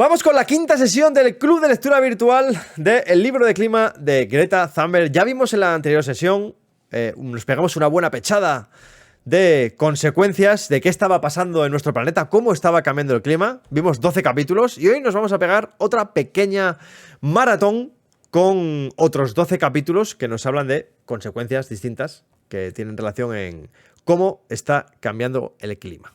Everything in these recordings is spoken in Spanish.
Vamos con la quinta sesión del Club de Lectura Virtual del libro de clima de Greta Thunberg. Ya vimos en la anterior sesión, nos pegamos una buena pechada de consecuencias de qué estaba pasando en nuestro planeta, cómo estaba cambiando el clima. Vimos 12 capítulos y hoy nos vamos a pegar otra pequeña maratón con otros 12 capítulos que nos hablan de consecuencias distintas que tienen relación en cómo está cambiando el clima.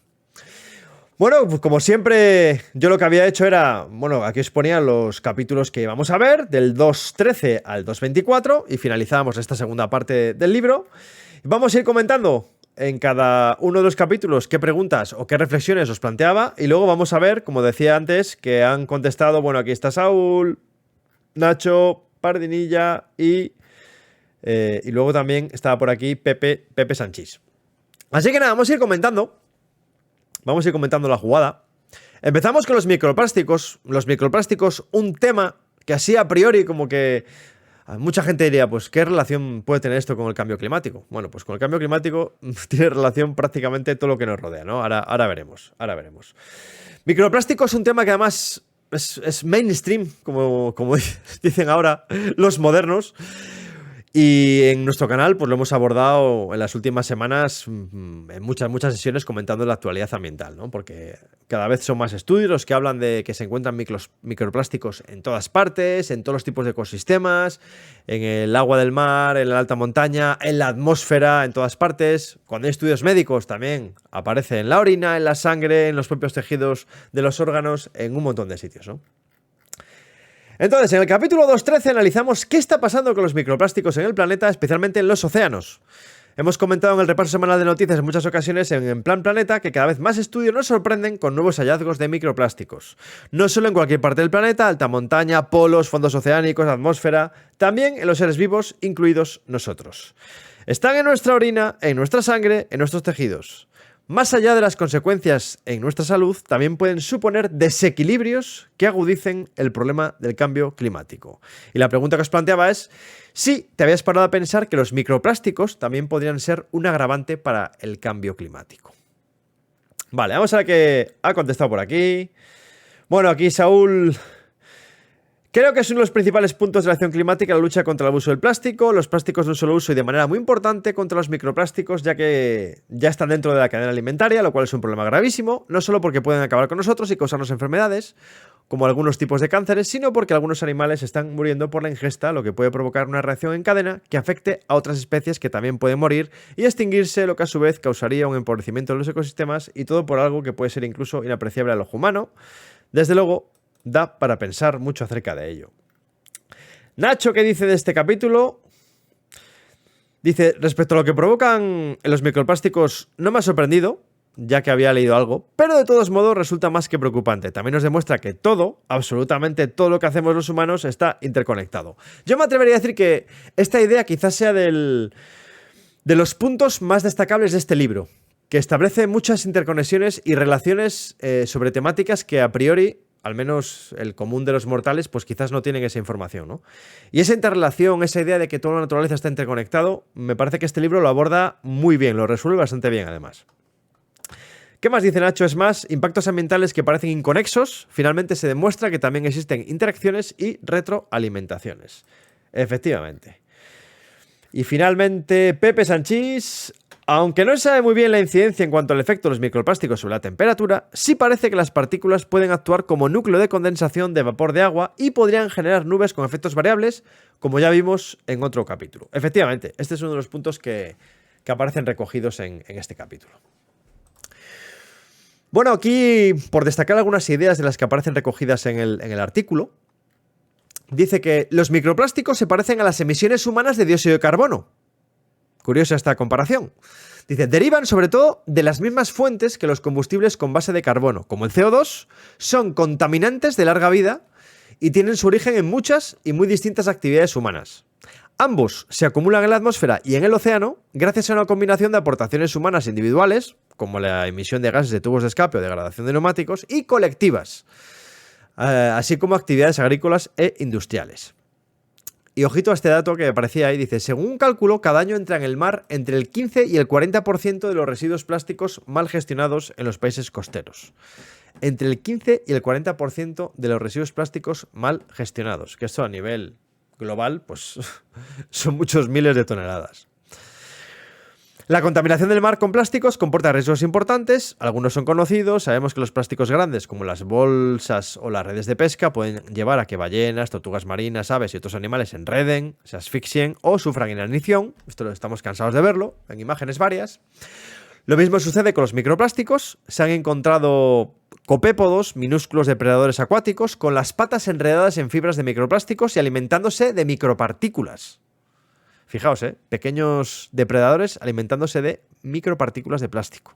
Bueno, pues como siempre, yo lo que había hecho era, bueno, aquí os ponía los capítulos que íbamos a ver, del 2.13 al 2.24, y finalizábamos esta segunda parte del libro. Vamos a ir comentando en cada uno de los capítulos qué preguntas o qué reflexiones os planteaba, y luego vamos a ver, como decía antes, que han contestado, bueno, aquí está Saúl, Nacho, Pardinilla y luego también estaba por aquí Pepe Sanchís. Así que nada, vamos a ir comentando. Vamos a ir comentando la jugada. Empezamos con los microplásticos. Los microplásticos, un tema que así a priori como que mucha gente diría, pues ¿qué relación puede tener esto con el cambio climático? Bueno, pues con el cambio climático tiene relación prácticamente todo lo que nos rodea, ¿no? Ahora veremos. Microplástico es un tema que además es mainstream, como dicen ahora los modernos. Y en nuestro canal pues lo hemos abordado en las últimas semanas en muchas sesiones comentando la actualidad ambiental, ¿no? Porque cada vez son más estudios los que hablan de que se encuentran microplásticos en todas partes, en todos los tipos de ecosistemas, en el agua del mar, en la alta montaña, en la atmósfera, en todas partes. Cuando hay estudios médicos también aparece en la orina, en la sangre, en los propios tejidos de los órganos, en un montón de sitios, ¿no? Entonces, en el capítulo 2.13 analizamos qué está pasando con los microplásticos en el planeta, especialmente en los océanos. Hemos comentado en el repaso semanal de noticias en muchas ocasiones en Plan Planeta que cada vez más estudios nos sorprenden con nuevos hallazgos de microplásticos. No solo en cualquier parte del planeta, alta montaña, polos, fondos oceánicos, atmósfera, también en los seres vivos, incluidos nosotros. Están en nuestra orina, en nuestra sangre, en nuestros tejidos. Más allá de las consecuencias en nuestra salud, también pueden suponer desequilibrios que agudicen el problema del cambio climático. Y la pregunta que os planteaba es si te habías parado a pensar que los microplásticos también podrían ser un agravante para el cambio climático. Vale, vamos a ver qué ha contestado por aquí. Bueno, aquí Saúl... Creo que es uno de los principales puntos de la acción climática la lucha contra el abuso del plástico, los plásticos de un solo uso y de manera muy importante contra los microplásticos, ya que ya están dentro de la cadena alimentaria, lo cual es un problema gravísimo, no solo porque pueden acabar con nosotros y causarnos enfermedades, como algunos tipos de cánceres, sino porque algunos animales están muriendo por la ingesta, lo que puede provocar una reacción en cadena que afecte a otras especies que también pueden morir y extinguirse, lo que a su vez causaría un empobrecimiento de los ecosistemas y todo por algo que puede ser incluso inapreciable al ojo humano. Desde luego, da para pensar mucho acerca de ello. Nacho, ¿qué dice de este capítulo? Dice, respecto a lo que provocan los microplásticos, no me ha sorprendido, ya que había leído algo, pero de todos modos resulta más que preocupante. También nos demuestra que todo, absolutamente todo lo que hacemos los humanos está interconectado. Yo me atrevería a decir que esta idea quizás sea de los puntos más destacables de este libro, que establece muchas interconexiones y relaciones sobre temáticas que a priori, al menos el común de los mortales, pues quizás no tienen esa información, ¿no? Y esa interrelación, esa idea de que toda la naturaleza está interconectado, me parece que este libro lo aborda muy bien, lo resuelve bastante bien además. ¿Qué más dice Nacho? Es más, impactos ambientales que parecen inconexos, finalmente se demuestra que también existen interacciones y retroalimentaciones. Efectivamente. Y finalmente, Pepe Sanchís... Aunque no se sabe muy bien la incidencia en cuanto al efecto de los microplásticos sobre la temperatura, sí parece que las partículas pueden actuar como núcleo de condensación de vapor de agua y podrían generar nubes con efectos variables, como ya vimos en otro capítulo. Efectivamente, este es uno de los puntos que aparecen recogidos en este capítulo. Bueno, aquí, por destacar algunas ideas de las que aparecen recogidas en el artículo, dice que los microplásticos se parecen a las emisiones humanas de dióxido de carbono. Curiosa esta comparación. Dice, derivan sobre todo de las mismas fuentes que los combustibles con base de carbono, como el CO2, son contaminantes de larga vida y tienen su origen en muchas y muy distintas actividades humanas. Ambos se acumulan en la atmósfera y en el océano gracias a una combinación de aportaciones humanas individuales, como la emisión de gases de tubos de escape o degradación de neumáticos, y colectivas, así como actividades agrícolas e industriales. Y ojito a este dato que aparecía ahí, dice, según un cálculo, cada año entra en el mar entre el 15 y el 40% de los residuos plásticos mal gestionados en los países costeros. entre el 15 y el 40% de los residuos plásticos mal gestionados, que esto a nivel global pues son muchos miles de toneladas. La contaminación del mar con plásticos comporta riesgos importantes, algunos son conocidos, sabemos que los plásticos grandes como las bolsas o las redes de pesca pueden llevar a que ballenas, tortugas marinas, aves y otros animales se enreden, se asfixien o sufran inanición, esto lo estamos cansados de verlo en imágenes varias. Lo mismo sucede con los microplásticos, se han encontrado copépodos, minúsculos depredadores acuáticos, con las patas enredadas en fibras de microplásticos y alimentándose de micropartículas. Fijaos, pequeños depredadores alimentándose de micropartículas de plástico.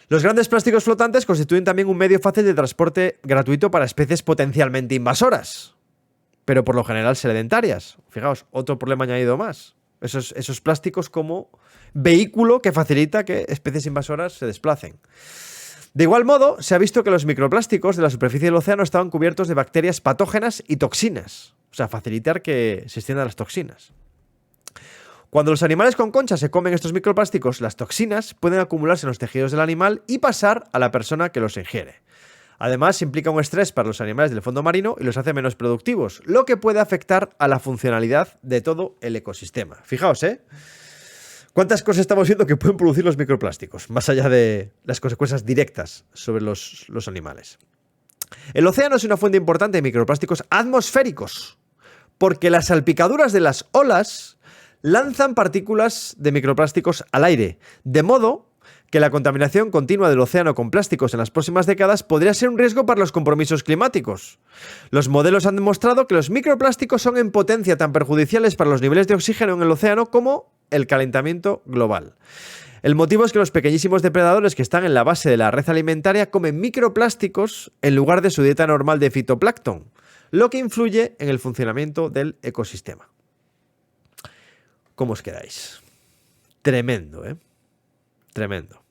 Los grandes plásticos flotantes constituyen también un medio fácil de transporte gratuito para especies potencialmente invasoras, pero por lo general sedentarias. Fijaos, otro problema añadido más. Esos plásticos como vehículo que facilita que especies invasoras se desplacen. De igual modo, se ha visto que los microplásticos de la superficie del océano estaban cubiertos de bacterias patógenas y toxinas. O sea, facilitar que se extiendan las toxinas. Cuando los animales con concha se comen estos microplásticos, las toxinas pueden acumularse en los tejidos del animal y pasar a la persona que los ingiere. Además, implica un estrés para los animales del fondo marino y los hace menos productivos, lo que puede afectar a la funcionalidad de todo el ecosistema. Fijaos, ¿cuántas cosas estamos viendo que pueden producir los microplásticos, más allá de las consecuencias directas sobre los animales? El océano es una fuente importante de microplásticos atmosféricos, porque las salpicaduras de las olas lanzan partículas de microplásticos al aire, de modo que la contaminación continua del océano con plásticos en las próximas décadas podría ser un riesgo para los compromisos climáticos. Los modelos han demostrado que los microplásticos son en potencia tan perjudiciales para los niveles de oxígeno en el océano como el calentamiento global. El motivo es que los pequeñísimos depredadores que están en la base de la red alimentaria comen microplásticos en lugar de su dieta normal de fitoplancton, lo que influye en el funcionamiento del ecosistema. ¿Cómo os quedáis? Tremendo, Tremendo.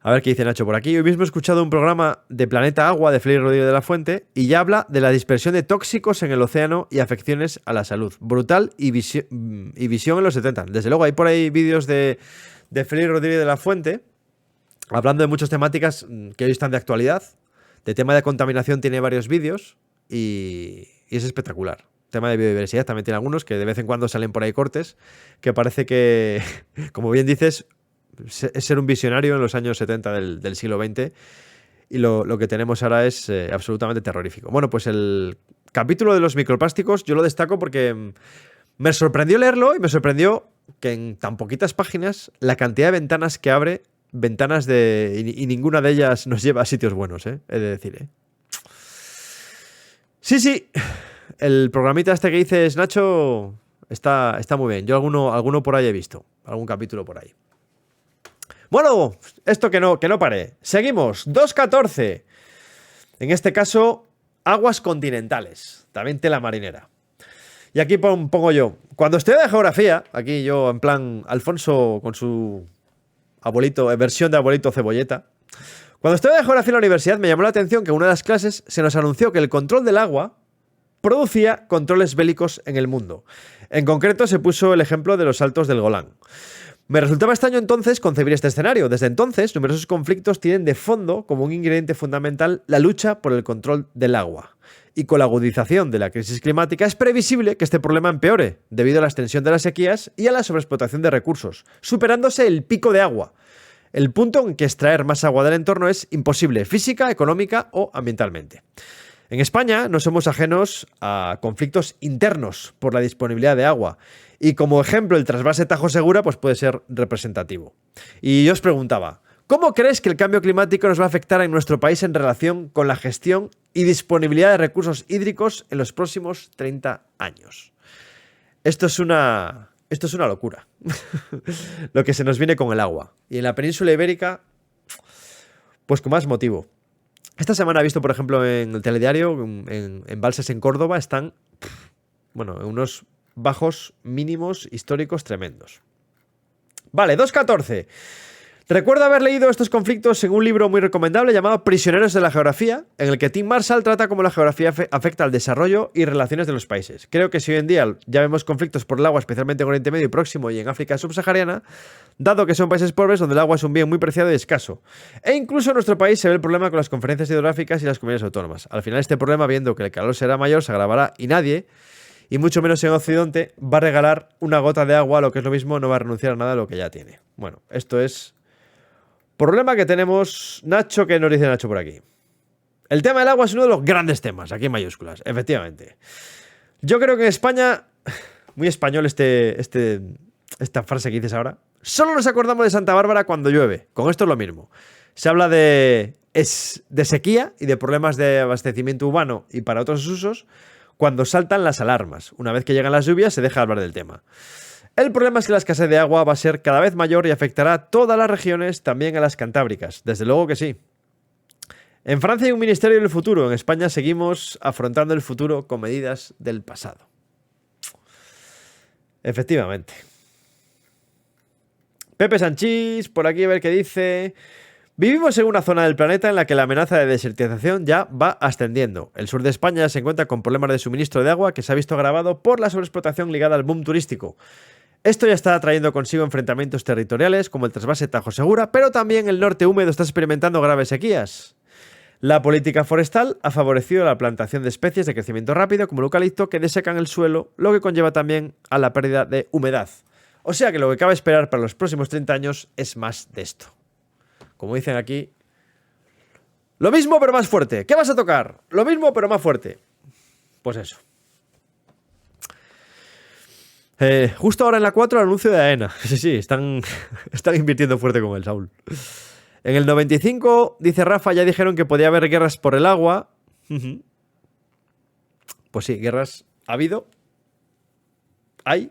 A ver qué dice Nacho por aquí. Hoy mismo he escuchado un programa de Planeta Agua de Félix Rodríguez de la Fuente y ya habla de la dispersión de tóxicos en el océano y afecciones a la salud. Brutal y visión en los 70. Desde luego hay por ahí vídeos de Félix Rodríguez de la Fuente hablando de muchas temáticas que hoy están de actualidad. De tema de contaminación tiene varios vídeos y es espectacular. Tema de biodiversidad también tiene algunos que de vez en cuando salen por ahí cortes que parece que, como bien dices, es ser un visionario en los años 70 del siglo XX y lo que tenemos ahora es absolutamente terrorífico. Bueno, pues el capítulo de los microplásticos yo lo destaco porque me sorprendió leerlo y me sorprendió que en tan poquitas páginas la cantidad de ventanas que abre, y ninguna de ellas nos lleva a sitios buenos, he de decir. Sí. El programita este que dices, Nacho, está muy bien. Yo alguno por ahí he visto. Algún capítulo por ahí. Bueno, esto que no pare. Seguimos. 2.14. En este caso, aguas continentales. También tela marinera. Y aquí pongo yo. Cuando estudié de geografía, aquí yo en plan Alfonso con su abuelito, versión de abuelito cebolleta. Cuando estudié de geografía en la universidad me llamó la atención que en una de las clases se nos anunció que el control del agua producía controles bélicos en el mundo. En concreto se puso el ejemplo de los Altos del Golán. Me resultaba extraño entonces concebir este escenario. Desde entonces, numerosos conflictos tienen de fondo como un ingrediente fundamental la lucha por el control del agua. Y con la agudización de la crisis climática es previsible que este problema empeore debido a la extensión de las sequías y a la sobreexplotación de recursos, superándose el pico de agua, el punto en que extraer más agua del entorno es imposible física, económica o ambientalmente. En España no somos ajenos a conflictos internos por la disponibilidad de agua y como ejemplo el trasvase Tajo Segura pues puede ser representativo. Y yo os preguntaba, ¿cómo crees que el cambio climático nos va a afectar en nuestro país en relación con la gestión y disponibilidad de recursos hídricos en los próximos 30 años? Esto es una locura. Lo que se nos viene con el agua. Y en la península ibérica, pues con más motivo. Esta semana he visto, por ejemplo, en el telediario, en embalses en Córdoba, están, en unos bajos mínimos históricos tremendos. Vale, 2.14. Recuerdo haber leído estos conflictos en un libro muy recomendable llamado Prisioneros de la Geografía, en el que Tim Marshall trata cómo la geografía afecta al desarrollo y relaciones de los países. Creo que si hoy en día ya vemos conflictos por el agua, especialmente en Oriente Medio y Próximo y en África subsahariana, dado que son países pobres donde el agua es un bien muy preciado y escaso. E incluso en nuestro país se ve el problema con las conferencias hidrográficas y las comunidades autónomas. Al final este problema, viendo que el calor será mayor, se agravará y nadie, y mucho menos en Occidente, va a regalar una gota de agua, lo que es lo mismo, no va a renunciar a nada de lo que ya tiene. Bueno, esto es... problema que tenemos. Nacho, que nos dice Nacho por aquí. El tema del agua es uno de los grandes temas, aquí en mayúsculas, efectivamente. Yo creo que en España, muy español esta frase que dices ahora, solo nos acordamos de Santa Bárbara cuando llueve. Con esto es lo mismo. Se habla de sequía y de problemas de abastecimiento humano y para otros usos cuando saltan las alarmas. Una vez que llegan las lluvias se deja de hablar del tema. El problema es que la escasez de agua va a ser cada vez mayor y afectará a todas las regiones, también a las cantábricas. Desde luego que sí. En Francia hay un ministerio del futuro. En España seguimos afrontando el futuro con medidas del pasado. Efectivamente. Pepe Sanchís, por aquí a ver qué dice. Vivimos en una zona del planeta en la que la amenaza de desertización ya va ascendiendo. El sur de España se encuentra con problemas de suministro de agua que se ha visto agravado por la sobreexplotación ligada al boom turístico. Esto ya está trayendo consigo enfrentamientos territoriales como el trasvase Tajo Segura, pero también el norte húmedo está experimentando graves sequías. La política forestal ha favorecido la plantación de especies de crecimiento rápido como el eucalipto que desecan el suelo, lo que conlleva también a la pérdida de humedad. O sea que lo que cabe esperar para los próximos 30 años es más de esto. Como dicen aquí, lo mismo pero más fuerte. ¿Qué vas a tocar? Lo mismo pero más fuerte. Pues eso. Justo ahora en la 4 el anuncio de AENA. Sí, están invirtiendo fuerte con el Saúl. En el 95, dice Rafa, ya dijeron que podía haber guerras por el agua. Pues sí, guerras ha habido, hay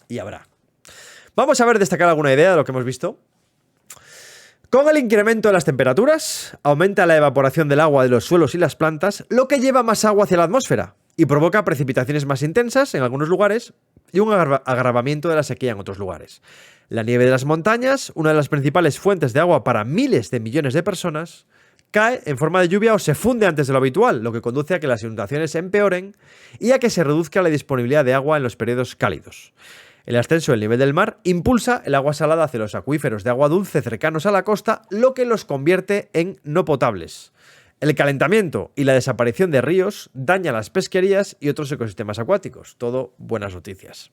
y habrá. Vamos a ver destacar alguna idea de lo que hemos visto. Con el incremento de las temperaturas, aumenta la evaporación del agua de los suelos y las plantas, lo que lleva más agua hacia la atmósfera y provoca precipitaciones más intensas en algunos lugares y un agravamiento de la sequía en otros lugares. La nieve de las montañas, una de las principales fuentes de agua para miles de millones de personas, cae en forma de lluvia o se funde antes de lo habitual, lo que conduce a que las inundaciones empeoren y a que se reduzca la disponibilidad de agua en los periodos cálidos. El ascenso del nivel del mar impulsa el agua salada hacia los acuíferos de agua dulce cercanos a la costa, lo que los convierte en no potables. El calentamiento y la desaparición de ríos daña las pesquerías y otros ecosistemas acuáticos. Todo buenas noticias.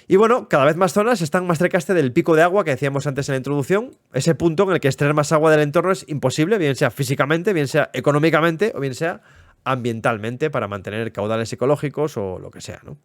Y bueno, cada vez más zonas están más cerca del pico de agua que decíamos antes en la introducción, ese punto en el que extraer más agua del entorno es imposible, bien sea físicamente, bien sea económicamente o bien sea ambientalmente para mantener caudales ecológicos o lo que sea, ¿no?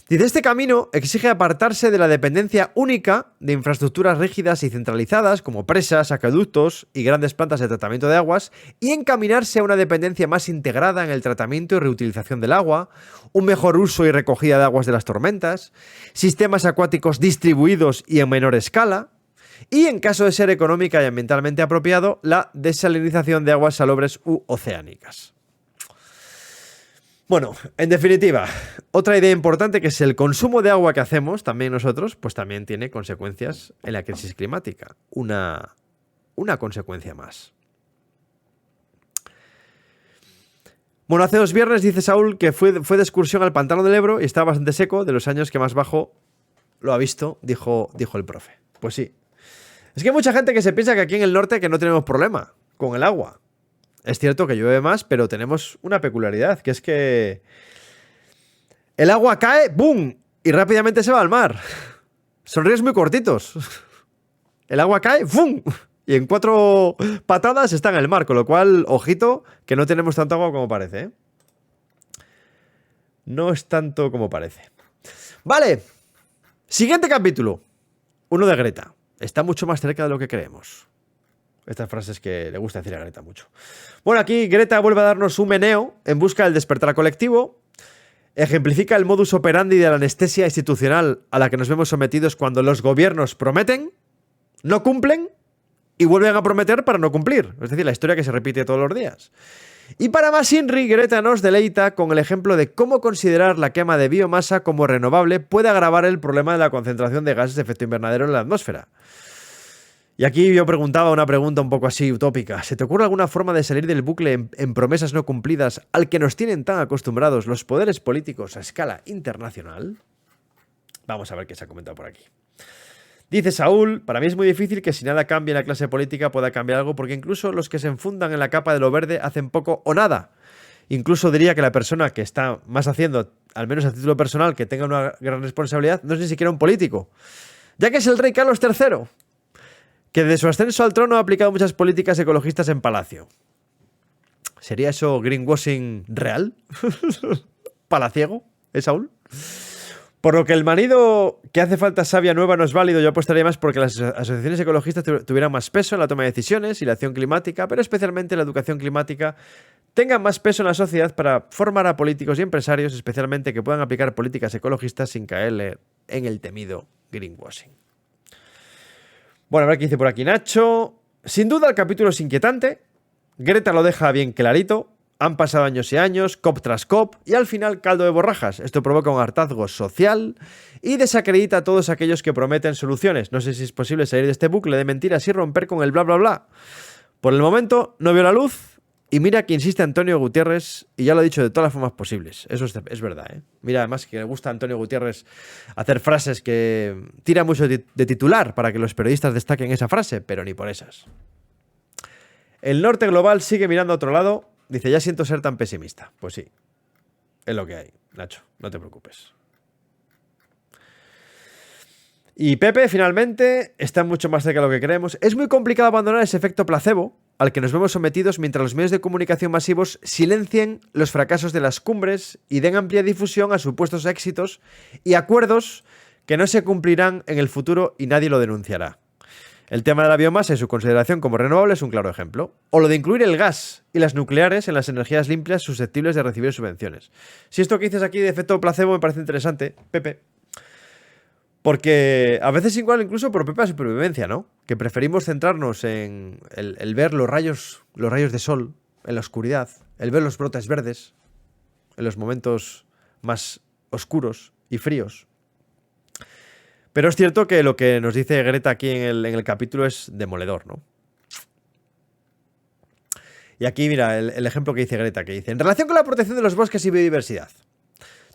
Dice, este camino exige apartarse de la dependencia única de infraestructuras rígidas y centralizadas como presas, acueductos y grandes plantas de tratamiento de aguas y encaminarse a una dependencia más integrada en el tratamiento y reutilización del agua, un mejor uso y recogida de aguas de las tormentas, sistemas acuáticos distribuidos y en menor escala y, en caso de ser económica y ambientalmente apropiado, la desalinización de aguas salobres u oceánicas. Bueno, en definitiva, otra idea importante que es el consumo de agua que hacemos, también nosotros, pues también tiene consecuencias en la crisis climática. Una consecuencia más. Bueno, hace 2 viernes dice Saúl que fue de excursión al pantano del Ebro y estaba bastante seco, de los años que más bajo lo ha visto, dijo el profe. Pues sí. Es que hay mucha gente que se piensa que aquí en el norte que no tenemos problema con el agua. Es cierto que llueve más, pero tenemos una peculiaridad, que es que el agua cae, ¡boom!, y rápidamente se va al mar. Son ríos muy cortitos. El agua cae, ¡boom!, y en 4 patadas está en el mar, con lo cual, ojito, que no tenemos tanto agua como parece, ¿eh? No es tanto como parece. Vale, siguiente capítulo. Uno de Greta. Está mucho más cerca de lo que creemos. Estas frases que le gusta decir a Greta mucho. Bueno, aquí Greta vuelve a darnos un meneo en busca del despertar colectivo. Ejemplifica el modus operandi de la anestesia institucional a la que nos vemos sometidos cuando los gobiernos prometen, no cumplen y vuelven a prometer para no cumplir. Es decir, la historia que se repite todos los días. Y para más Inri, Greta nos deleita con el ejemplo de cómo considerar la quema de biomasa como renovable puede agravar el problema de la concentración de gases de efecto invernadero en la atmósfera. Y aquí yo preguntaba una pregunta un poco así utópica. ¿Se te ocurre alguna forma de salir del bucle en promesas no cumplidas al que nos tienen tan acostumbrados los poderes políticos a escala internacional? Vamos a ver qué se ha comentado por aquí. Dice Saúl, para mí es muy difícil que si nada cambie en la clase política pueda cambiar algo, porque incluso los que se enfundan en la capa de lo verde hacen poco o nada. Incluso diría que la persona que está más haciendo, al menos a título personal, que tenga una gran responsabilidad, no es ni siquiera un político, ya que es el rey Carlos III, que desde su ascenso al trono ha aplicado muchas políticas ecologistas en palacio. ¿Sería eso greenwashing real? ¿Palaciego? ¿Es Saúl? Por lo que el manido que hace falta savia nueva no es válido, yo apostaría más porque las asociaciones ecologistas tuvieran más peso en la toma de decisiones y la acción climática, pero especialmente la educación climática, tengan más peso en la sociedad para formar a políticos y empresarios, especialmente que puedan aplicar políticas ecologistas sin caer en el temido greenwashing. Bueno, a ver qué dice por aquí Nacho. Sin duda el capítulo es inquietante. Greta lo deja bien clarito. Han pasado años y años, COP tras COP, y al final caldo de borrajas. Esto provoca un hartazgo social y desacredita a todos aquellos que prometen soluciones. No sé si es posible salir de este bucle de mentiras y romper con el bla bla bla. Por el momento no veo la luz, y mira que insiste Antonio Gutiérrez, y ya lo ha dicho de todas las formas posibles. Eso es verdad, ¿eh? Mira además que le gusta a Antonio Gutiérrez hacer frases que tira mucho de titular para que los periodistas destaquen esa frase, pero ni por esas. El norte global sigue mirando a otro lado. Dice, ya siento ser tan pesimista. Pues sí, es lo que hay, Nacho, no te preocupes. Y Pepe, finalmente, está mucho más cerca de lo que creemos. Es muy complicado abandonar ese efecto placebo al que nos vemos sometidos mientras los medios de comunicación masivos silencien los fracasos de las cumbres y den amplia difusión a supuestos éxitos y acuerdos que no se cumplirán en el futuro y nadie lo denunciará. El tema de la biomasa y su consideración como renovable es un claro ejemplo. O lo de incluir el gas y las nucleares en las energías limpias susceptibles de recibir subvenciones. Si esto que dices aquí de efecto placebo me parece interesante, Pepe, porque a veces igual incluso por propia supervivencia, ¿no? Que preferimos centrarnos en el ver los rayos de sol en la oscuridad, el ver los brotes verdes en los momentos más oscuros y fríos. Pero es cierto que lo que nos dice Greta aquí en el capítulo es demoledor, ¿no? Y aquí, mira, el ejemplo que dice Greta, que dice, en relación con la protección de los bosques y biodiversidad.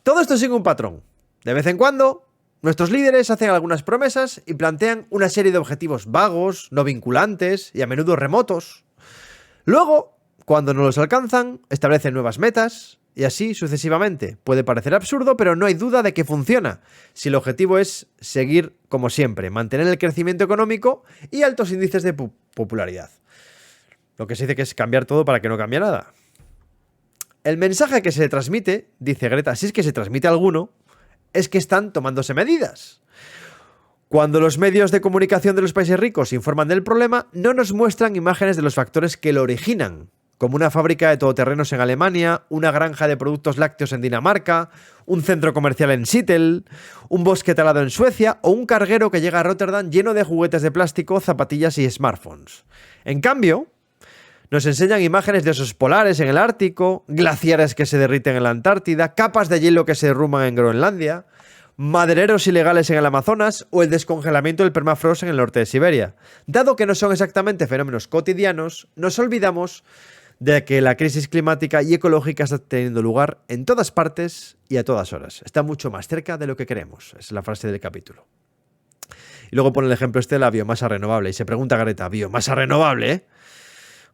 Todo esto sigue un patrón. De vez en cuando, nuestros líderes hacen algunas promesas y plantean una serie de objetivos vagos, no vinculantes y a menudo remotos. Luego, cuando no los alcanzan, establecen nuevas metas y así sucesivamente. Puede parecer absurdo, pero no hay duda de que funciona, si el objetivo es seguir como siempre, mantener el crecimiento económico y altos índices de popularidad. Lo que se dice que es cambiar todo para que no cambie nada. El mensaje que se transmite, dice Greta, si es que se transmite alguno, es que están tomándose medidas. Cuando los medios de comunicación de los países ricos informan del problema, no nos muestran imágenes de los factores que lo originan, como una fábrica de todoterrenos en Alemania, una granja de productos lácteos en Dinamarca, un centro comercial en Seattle, un bosque talado en Suecia o un carguero que llega a Rotterdam lleno de juguetes de plástico, zapatillas y smartphones. En cambio, nos enseñan imágenes de osos polares en el Ártico, glaciares que se derriten en la Antártida, capas de hielo que se derrumban en Groenlandia, madereros ilegales en el Amazonas o el descongelamiento del permafrost en el norte de Siberia. Dado que no son exactamente fenómenos cotidianos, nos olvidamos de que la crisis climática y ecológica está teniendo lugar en todas partes y a todas horas. Está mucho más cerca de lo que creemos. Es la frase del capítulo. Y luego pone el ejemplo de la biomasa renovable. Y se pregunta Greta, ¿biomasa renovable? ¿Eh?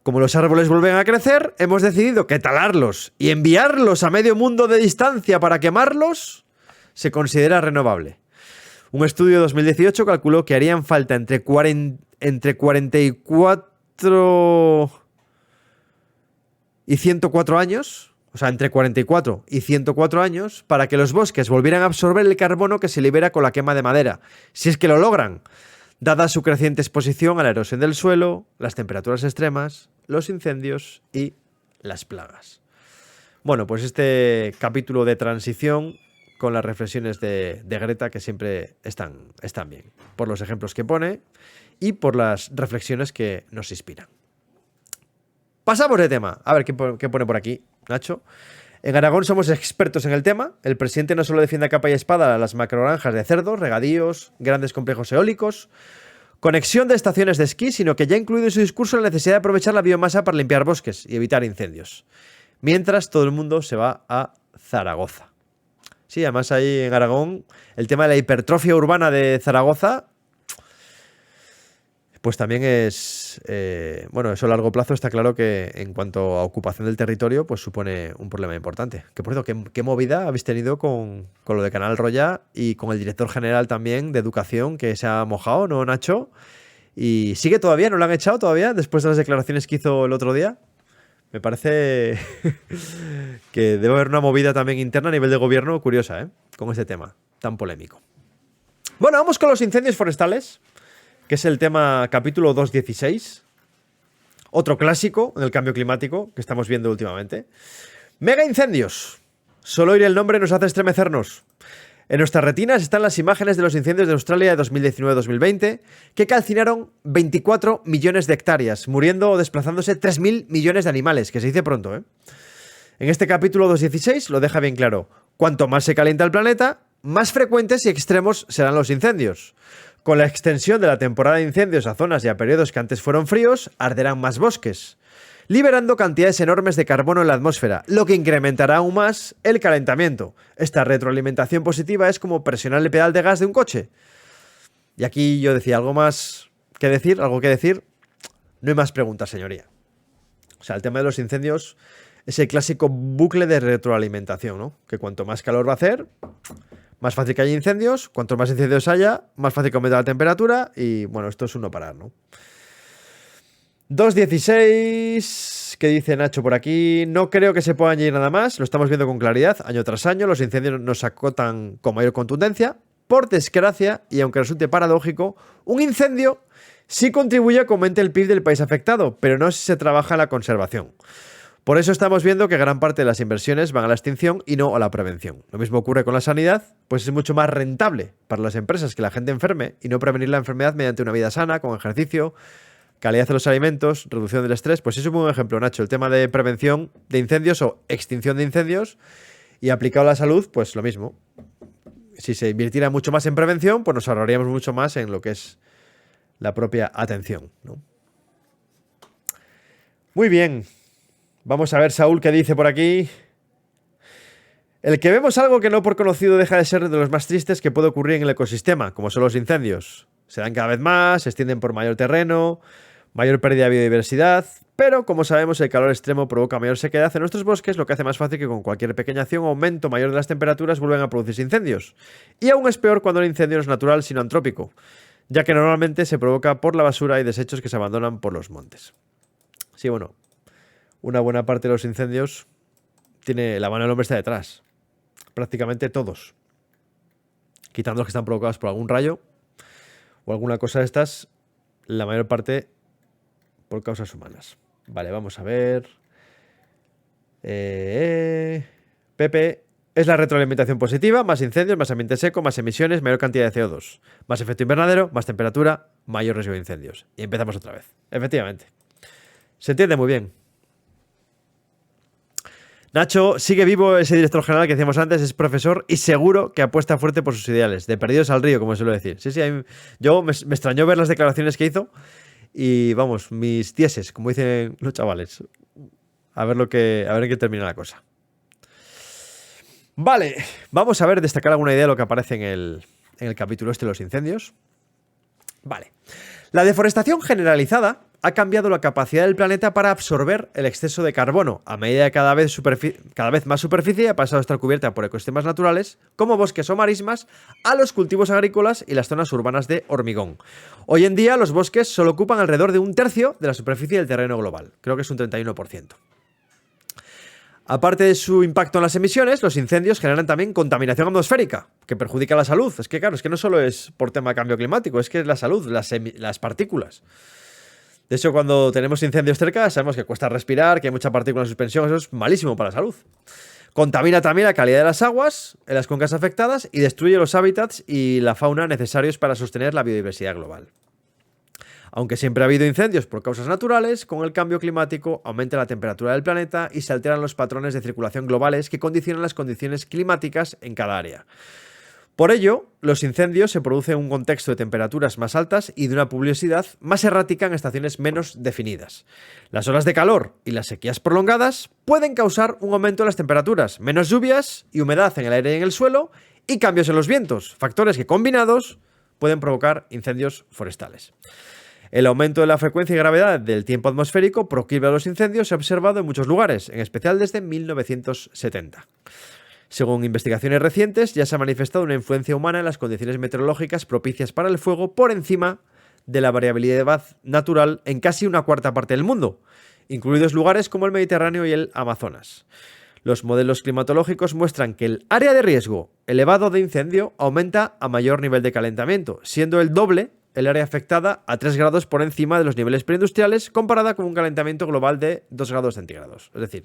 Como los árboles vuelven a crecer, hemos decidido que talarlos y enviarlos a medio mundo de distancia para quemarlos se considera renovable. Un estudio de 2018 calculó que harían falta entre 44 y 104 años, o sea, entre 44 y 104 años, para que los bosques volvieran a absorber el carbono que se libera con la quema de madera, si es que lo logran, dada su creciente exposición a la erosión del suelo, las temperaturas extremas, los incendios y las plagas. Bueno, pues este capítulo de transición con las reflexiones de Greta, que siempre están bien, por los ejemplos que pone y por las reflexiones que nos inspiran. Pasamos de tema. A ver qué pone por aquí, Nacho. En Aragón somos expertos en el tema. El presidente no solo defiende a capa y espada las macrogranjas de cerdos, regadíos, grandes complejos eólicos, conexión de estaciones de esquí, sino que ya ha incluido en su discurso la necesidad de aprovechar la biomasa para limpiar bosques y evitar incendios. Mientras todo el mundo se va a Zaragoza. Sí, además ahí en Aragón el tema de la hipertrofia urbana de Zaragoza, pues también es, bueno, eso a largo plazo está claro que en cuanto a ocupación del territorio, pues supone un problema importante. Que por cierto, ¿qué movida habéis tenido con lo de Canal Roya y con el director general también de Educación que se ha mojado, ¿no, Nacho? Y sigue todavía, ¿no lo han echado todavía después de las declaraciones que hizo el otro día? Me parece que debe haber una movida también interna a nivel de gobierno curiosa, ¿eh? Con este tema tan polémico. Bueno, vamos con los incendios forestales, que es el tema capítulo 2.16. Otro clásico en el cambio climático que estamos viendo últimamente. Mega incendios. Solo oír el nombre nos hace estremecernos. En nuestras retinas están las imágenes de los incendios de Australia de 2019-2020 que calcinaron 24 millones de hectáreas, muriendo o desplazándose 3.000 millones de animales, que se dice pronto, ¿eh? En este capítulo 2.16 lo deja bien claro. Cuanto más se calienta el planeta, más frecuentes y extremos serán los incendios. Con la extensión de la temporada de incendios a zonas y a periodos que antes fueron fríos, arderán más bosques, liberando cantidades enormes de carbono en la atmósfera, lo que incrementará aún más el calentamiento. Esta retroalimentación positiva es como presionar el pedal de gas de un coche. Y aquí yo decía algo que decir. No hay más preguntas, señoría. O sea, el tema de los incendios es el clásico bucle de retroalimentación, ¿no? Que cuanto más calor va a hacer, más fácil que haya incendios. Cuanto más incendios haya, más fácil que aumente la temperatura. Y bueno, esto es un no parar, ¿no? 2.16, ¿qué dice Nacho por aquí? No creo que se pueda añadir nada más, lo estamos viendo con claridad, año tras año, los incendios nos acotan con mayor contundencia. Por desgracia, y aunque resulte paradójico, un incendio sí contribuye a que aumente el PIB del país afectado, pero no si se trabaja en la conservación. Por eso estamos viendo que gran parte de las inversiones van a la extinción y no a la prevención. Lo mismo ocurre con la sanidad, pues es mucho más rentable para las empresas que la gente enferme y no prevenir la enfermedad mediante una vida sana, con ejercicio, calidad de los alimentos, reducción del estrés. Pues eso es un buen ejemplo, Nacho. El tema de prevención de incendios o extinción de incendios y aplicado a la salud, pues lo mismo. Si se invirtiera mucho más en prevención, pues nos ahorraríamos mucho más en lo que es la propia atención, ¿no? Muy bien. Vamos a ver, Saúl, qué dice por aquí. El que vemos algo que no por conocido deja de ser de los más tristes que puede ocurrir en el ecosistema, como son los incendios. Se dan cada vez más, se extienden por mayor terreno, mayor pérdida de biodiversidad, pero como sabemos el calor extremo provoca mayor sequedad en nuestros bosques, lo que hace más fácil que con cualquier pequeña acción o aumento mayor de las temperaturas vuelvan a producirse incendios. Y aún es peor cuando el incendio no es natural sino antrópico, ya que normalmente se provoca por la basura y desechos que se abandonan por los montes. Sí, bueno, una buena parte de los incendios tiene la mano del hombre está detrás. Prácticamente todos. Quitando los que están provocados por algún rayo o alguna cosa de estas, la mayor parte por causas humanas. Vale, vamos a ver. Pepe, es la retroalimentación positiva, más incendios, más ambiente seco, más emisiones, mayor cantidad de CO2, más efecto invernadero, más temperatura, mayor riesgo de incendios. Y empezamos otra vez. Efectivamente. Se entiende muy bien. Nacho, sigue vivo ese director general que decíamos antes, es profesor y seguro que apuesta fuerte por sus ideales, de perdidos al río, como suelo decir. Sí, yo me extrañó ver las declaraciones que hizo y vamos, mis dieces, como dicen los chavales. A ver en qué termina la cosa. Vale, vamos a ver, destacar alguna idea de lo que aparece en el capítulo este de los incendios. Vale. La deforestación generalizada ha cambiado la capacidad del planeta para absorber el exceso de carbono. A medida que cada vez más superficie ha pasado a estar cubierta por ecosistemas naturales, como bosques o marismas, a los cultivos agrícolas y las zonas urbanas de hormigón. Hoy en día los bosques solo ocupan alrededor de 1/3 de la superficie del terreno global. Creo que es un 31%. Aparte de su impacto en las emisiones, los incendios generan también contaminación atmosférica, que perjudica la salud. Es que, claro, es que no solo es por tema de cambio climático, es que es la salud, las partículas. De hecho, cuando tenemos incendios cerca, sabemos que cuesta respirar, que hay mucha partícula en suspensión, eso es malísimo para la salud. Contamina también la calidad de las aguas en las cuencas afectadas y destruye los hábitats y la fauna necesarios para sostener la biodiversidad global. Aunque siempre ha habido incendios por causas naturales, con el cambio climático aumenta la temperatura del planeta y se alteran los patrones de circulación globales que condicionan las condiciones climáticas en cada área. Por ello, los incendios se producen en un contexto de temperaturas más altas y de una pluviosidad más errática en estaciones menos definidas. Las olas de calor y las sequías prolongadas pueden causar un aumento de las temperaturas, menos lluvias y humedad en el aire y en el suelo, y cambios en los vientos, factores que combinados pueden provocar incendios forestales. El aumento de la frecuencia y gravedad del tiempo atmosférico proclive a los incendios se ha observado en muchos lugares, en especial desde 1970. Según investigaciones recientes, ya se ha manifestado una influencia humana en las condiciones meteorológicas propicias para el fuego por encima de la variabilidad natural en casi una cuarta parte del mundo, incluidos lugares como el Mediterráneo y el Amazonas. Los modelos climatológicos muestran que el área de riesgo elevado de incendio aumenta a mayor nivel de calentamiento, siendo el doble el área afectada a 3 grados por encima de los niveles preindustriales comparada con un calentamiento global de 2 grados centígrados. Es decir,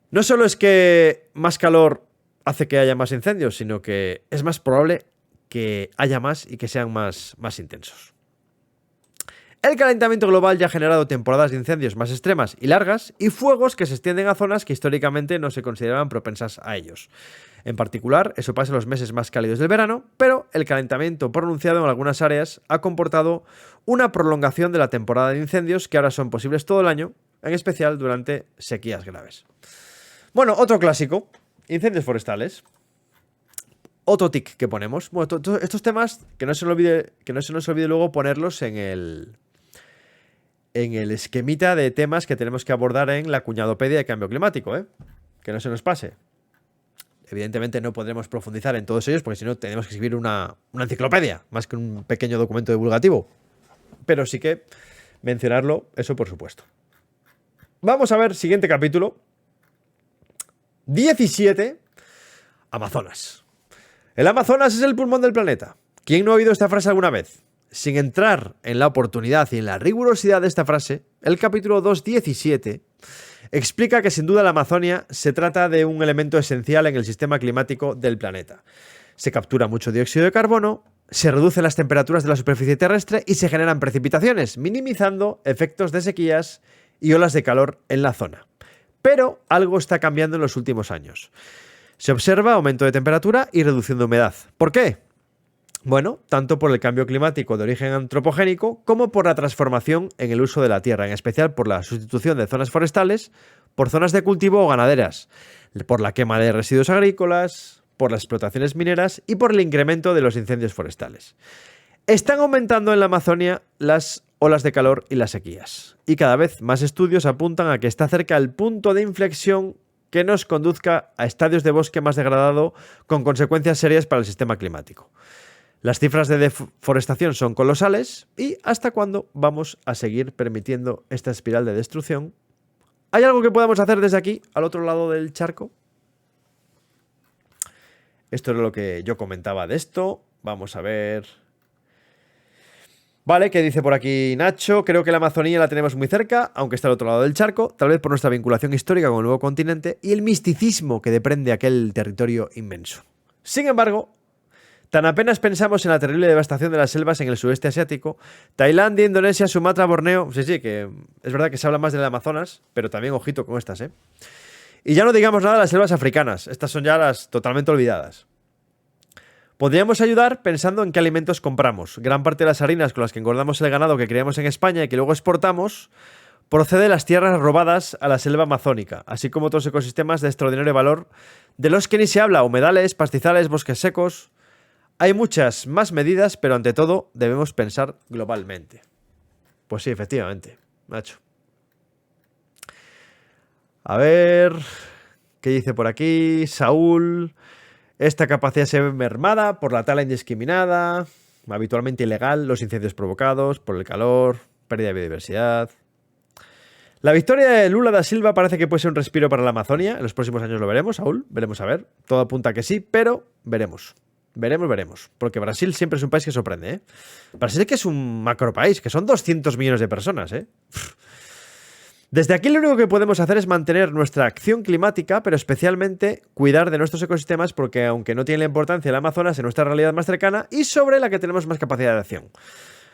no solo es que más calor hace que haya más incendios, sino que es más probable que haya más y que sean más intensos. El calentamiento global ya ha generado temporadas de incendios más extremas y largas y fuegos que se extienden a zonas que históricamente no se consideraban propensas a ellos. En particular, eso pasa en los meses más cálidos del verano, pero el calentamiento pronunciado en algunas áreas ha comportado una prolongación de la temporada de incendios que ahora son posibles todo el año, en especial durante sequías graves. Bueno, otro clásico, incendios forestales. Otro tic que ponemos. Bueno, estos temas que no se nos olvide luego ponerlos en el esquemita de temas que tenemos que abordar en la cuñadopedia de cambio climático, ¿eh? Que no se nos pase. Evidentemente no podremos profundizar en todos ellos porque si no tenemos que escribir una enciclopedia, más que un pequeño documento divulgativo. Pero sí que mencionarlo, eso por supuesto. Vamos a ver, siguiente capítulo. 17. Amazonas. El Amazonas es el pulmón del planeta. ¿Quién no ha oído esta frase alguna vez? Sin entrar en la oportunidad y en la rigurosidad de esta frase, el capítulo 2.17 explica que sin duda la Amazonia se trata de un elemento esencial en el sistema climático del planeta. Se captura mucho dióxido de carbono, se reducen las temperaturas de la superficie terrestre y se generan precipitaciones, minimizando efectos de sequías y olas de calor en la zona. Pero algo está cambiando en los últimos años. Se observa aumento de temperatura y reducción de humedad. ¿Por qué? Bueno, tanto por el cambio climático de origen antropogénico como por la transformación en el uso de la tierra, en especial por la sustitución de zonas forestales por zonas de cultivo o ganaderas, por la quema de residuos agrícolas, por las explotaciones mineras y por el incremento de los incendios forestales. Están aumentando en la Amazonia las olas de calor y las sequías, y cada vez más estudios apuntan a que está cerca el punto de inflexión que nos conduzca a estadios de bosque más degradado con consecuencias serias para el sistema climático. Las cifras de deforestación son colosales y ¿hasta cuándo vamos a seguir permitiendo esta espiral de destrucción? ¿Hay algo que podamos hacer desde aquí, al otro lado del charco? Esto es lo que yo comentaba de esto. Vamos a ver. Vale, ¿qué dice por aquí Nacho? Creo que la Amazonía la tenemos muy cerca, aunque está al otro lado del charco, tal vez por nuestra vinculación histórica con el nuevo continente y el misticismo que desprende aquel territorio inmenso. Sin embargo, tan apenas pensamos en la terrible devastación de las selvas en el sudeste asiático, Tailandia, Indonesia, Sumatra, Borneo... Sí, que es verdad que se habla más del Amazonas, pero también ojito con estas, ¿eh? Y ya no digamos nada de las selvas africanas, estas son ya las totalmente olvidadas. Podríamos ayudar pensando en qué alimentos compramos. Gran parte de las harinas con las que engordamos el ganado que criamos en España y que luego exportamos procede de las tierras robadas a la selva amazónica, así como otros ecosistemas de extraordinario valor de los que ni se habla, humedales, pastizales, bosques secos... Hay muchas más medidas, pero ante todo debemos pensar globalmente. Pues sí, efectivamente, Nacho. A ver, ¿qué dice por aquí? Saúl, esta capacidad se ve mermada por la tala indiscriminada, habitualmente ilegal, los incendios provocados por el calor, pérdida de biodiversidad. La victoria de Lula da Silva parece que puede ser un respiro para la Amazonia. En los próximos años lo veremos, Saúl, veremos a ver. Todo apunta a que sí, pero veremos. Veremos. Porque Brasil siempre es un país que sorprende, ¿eh? Brasil que es un macropaís, que son 200 millones de personas, ¿eh? Desde aquí lo único que podemos hacer es mantener nuestra acción climática, pero especialmente cuidar de nuestros ecosistemas porque aunque no tiene la importancia el Amazonas en nuestra realidad más cercana y sobre la que tenemos más capacidad de acción.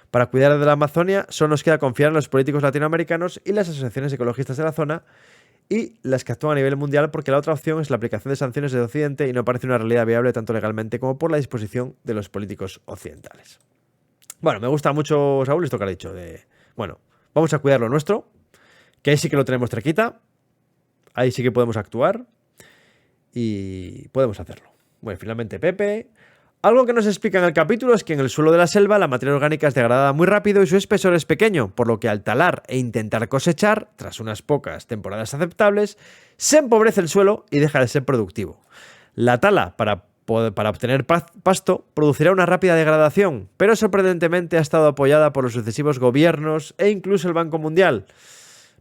Para cuidar de la Amazonia solo nos queda confiar en los políticos latinoamericanos y las asociaciones ecologistas de la zona y las que actúan a nivel mundial, porque la otra opción es la aplicación de sanciones de Occidente y no parece una realidad viable tanto legalmente como por la disposición de los políticos occidentales. Bueno, me gusta mucho, Saúl, esto que ha dicho bueno, vamos a cuidar lo nuestro, que ahí sí que lo tenemos cerquita, ahí sí que podemos actuar y podemos hacerlo. Bueno, finalmente Pepe. Algo que nos explica en el capítulo es que en el suelo de la selva la materia orgánica es degradada muy rápido y su espesor es pequeño, por lo que al talar e intentar cosechar, tras unas pocas temporadas aceptables, se empobrece el suelo y deja de ser productivo. La tala para obtener pasto producirá una rápida degradación, pero sorprendentemente ha estado apoyada por los sucesivos gobiernos e incluso el Banco Mundial.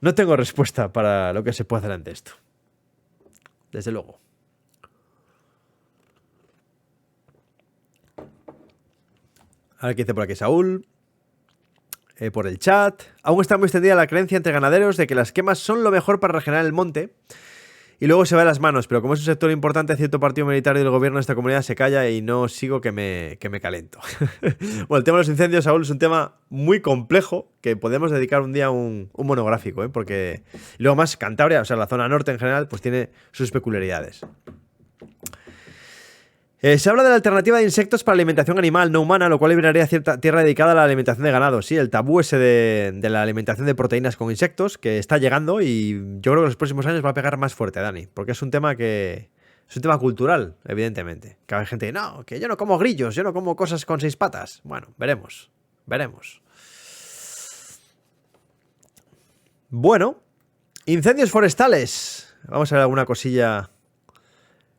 No tengo respuesta para lo que se puede hacer ante esto. Desde luego. A ver qué dice por aquí Saúl. Por el chat. Aún está muy extendida la creencia entre ganaderos de que las quemas son lo mejor para regenerar el monte. Y luego se va de las manos. Pero como es un sector importante, cierto partido militar y del gobierno de esta comunidad se calla y no sigo que me calento. Bueno, el tema de los incendios, Saúl, es un tema muy complejo que podemos dedicar un día a un monográfico, ¿eh? Porque y luego más Cantabria, o sea, la zona norte en general, pues tiene sus peculiaridades. Se habla de la alternativa de insectos para alimentación animal no humana, lo cual liberaría cierta tierra dedicada a la alimentación de ganado. Sí, el tabú ese de la alimentación de proteínas con insectos que está llegando y yo creo que en los próximos años va a pegar más fuerte, Dani, porque es un tema cultural, evidentemente. Que hay gente, no, que yo no como grillos, yo no como cosas con 6 patas. Bueno, veremos. Bueno, incendios forestales. Vamos a ver alguna cosilla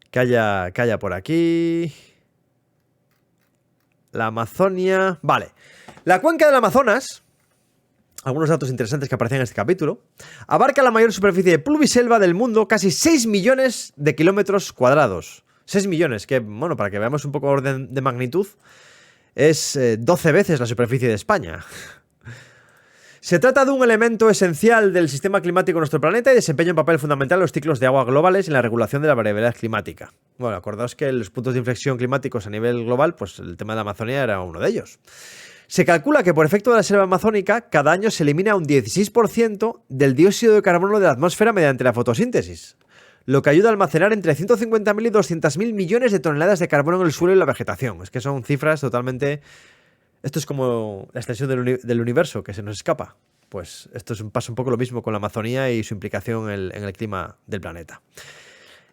que haya por aquí. La Amazonia. Vale. La cuenca del Amazonas, algunos datos interesantes que aparecen en este capítulo, abarca la mayor superficie de pluviselva del mundo, casi 6 millones de kilómetros cuadrados. 6 millones, que, bueno, para que veamos un poco orden de magnitud, es 12 veces la superficie de España. Se trata de un elemento esencial del sistema climático de nuestro planeta y desempeña un papel fundamental en los ciclos de agua globales y en la regulación de la variabilidad climática. Bueno, acordaos que los puntos de inflexión climáticos a nivel global, pues el tema de la Amazonía era uno de ellos. Se calcula que por efecto de la selva amazónica, cada año se elimina un 16% del dióxido de carbono de la atmósfera mediante la fotosíntesis, lo que ayuda a almacenar entre 150.000 y 200.000 millones de toneladas de carbono en el suelo y la vegetación. Es que son cifras totalmente... Esto es como la extensión del universo que se nos escapa. Pues esto pasa un poco lo mismo con la Amazonía y su implicación en el clima del planeta.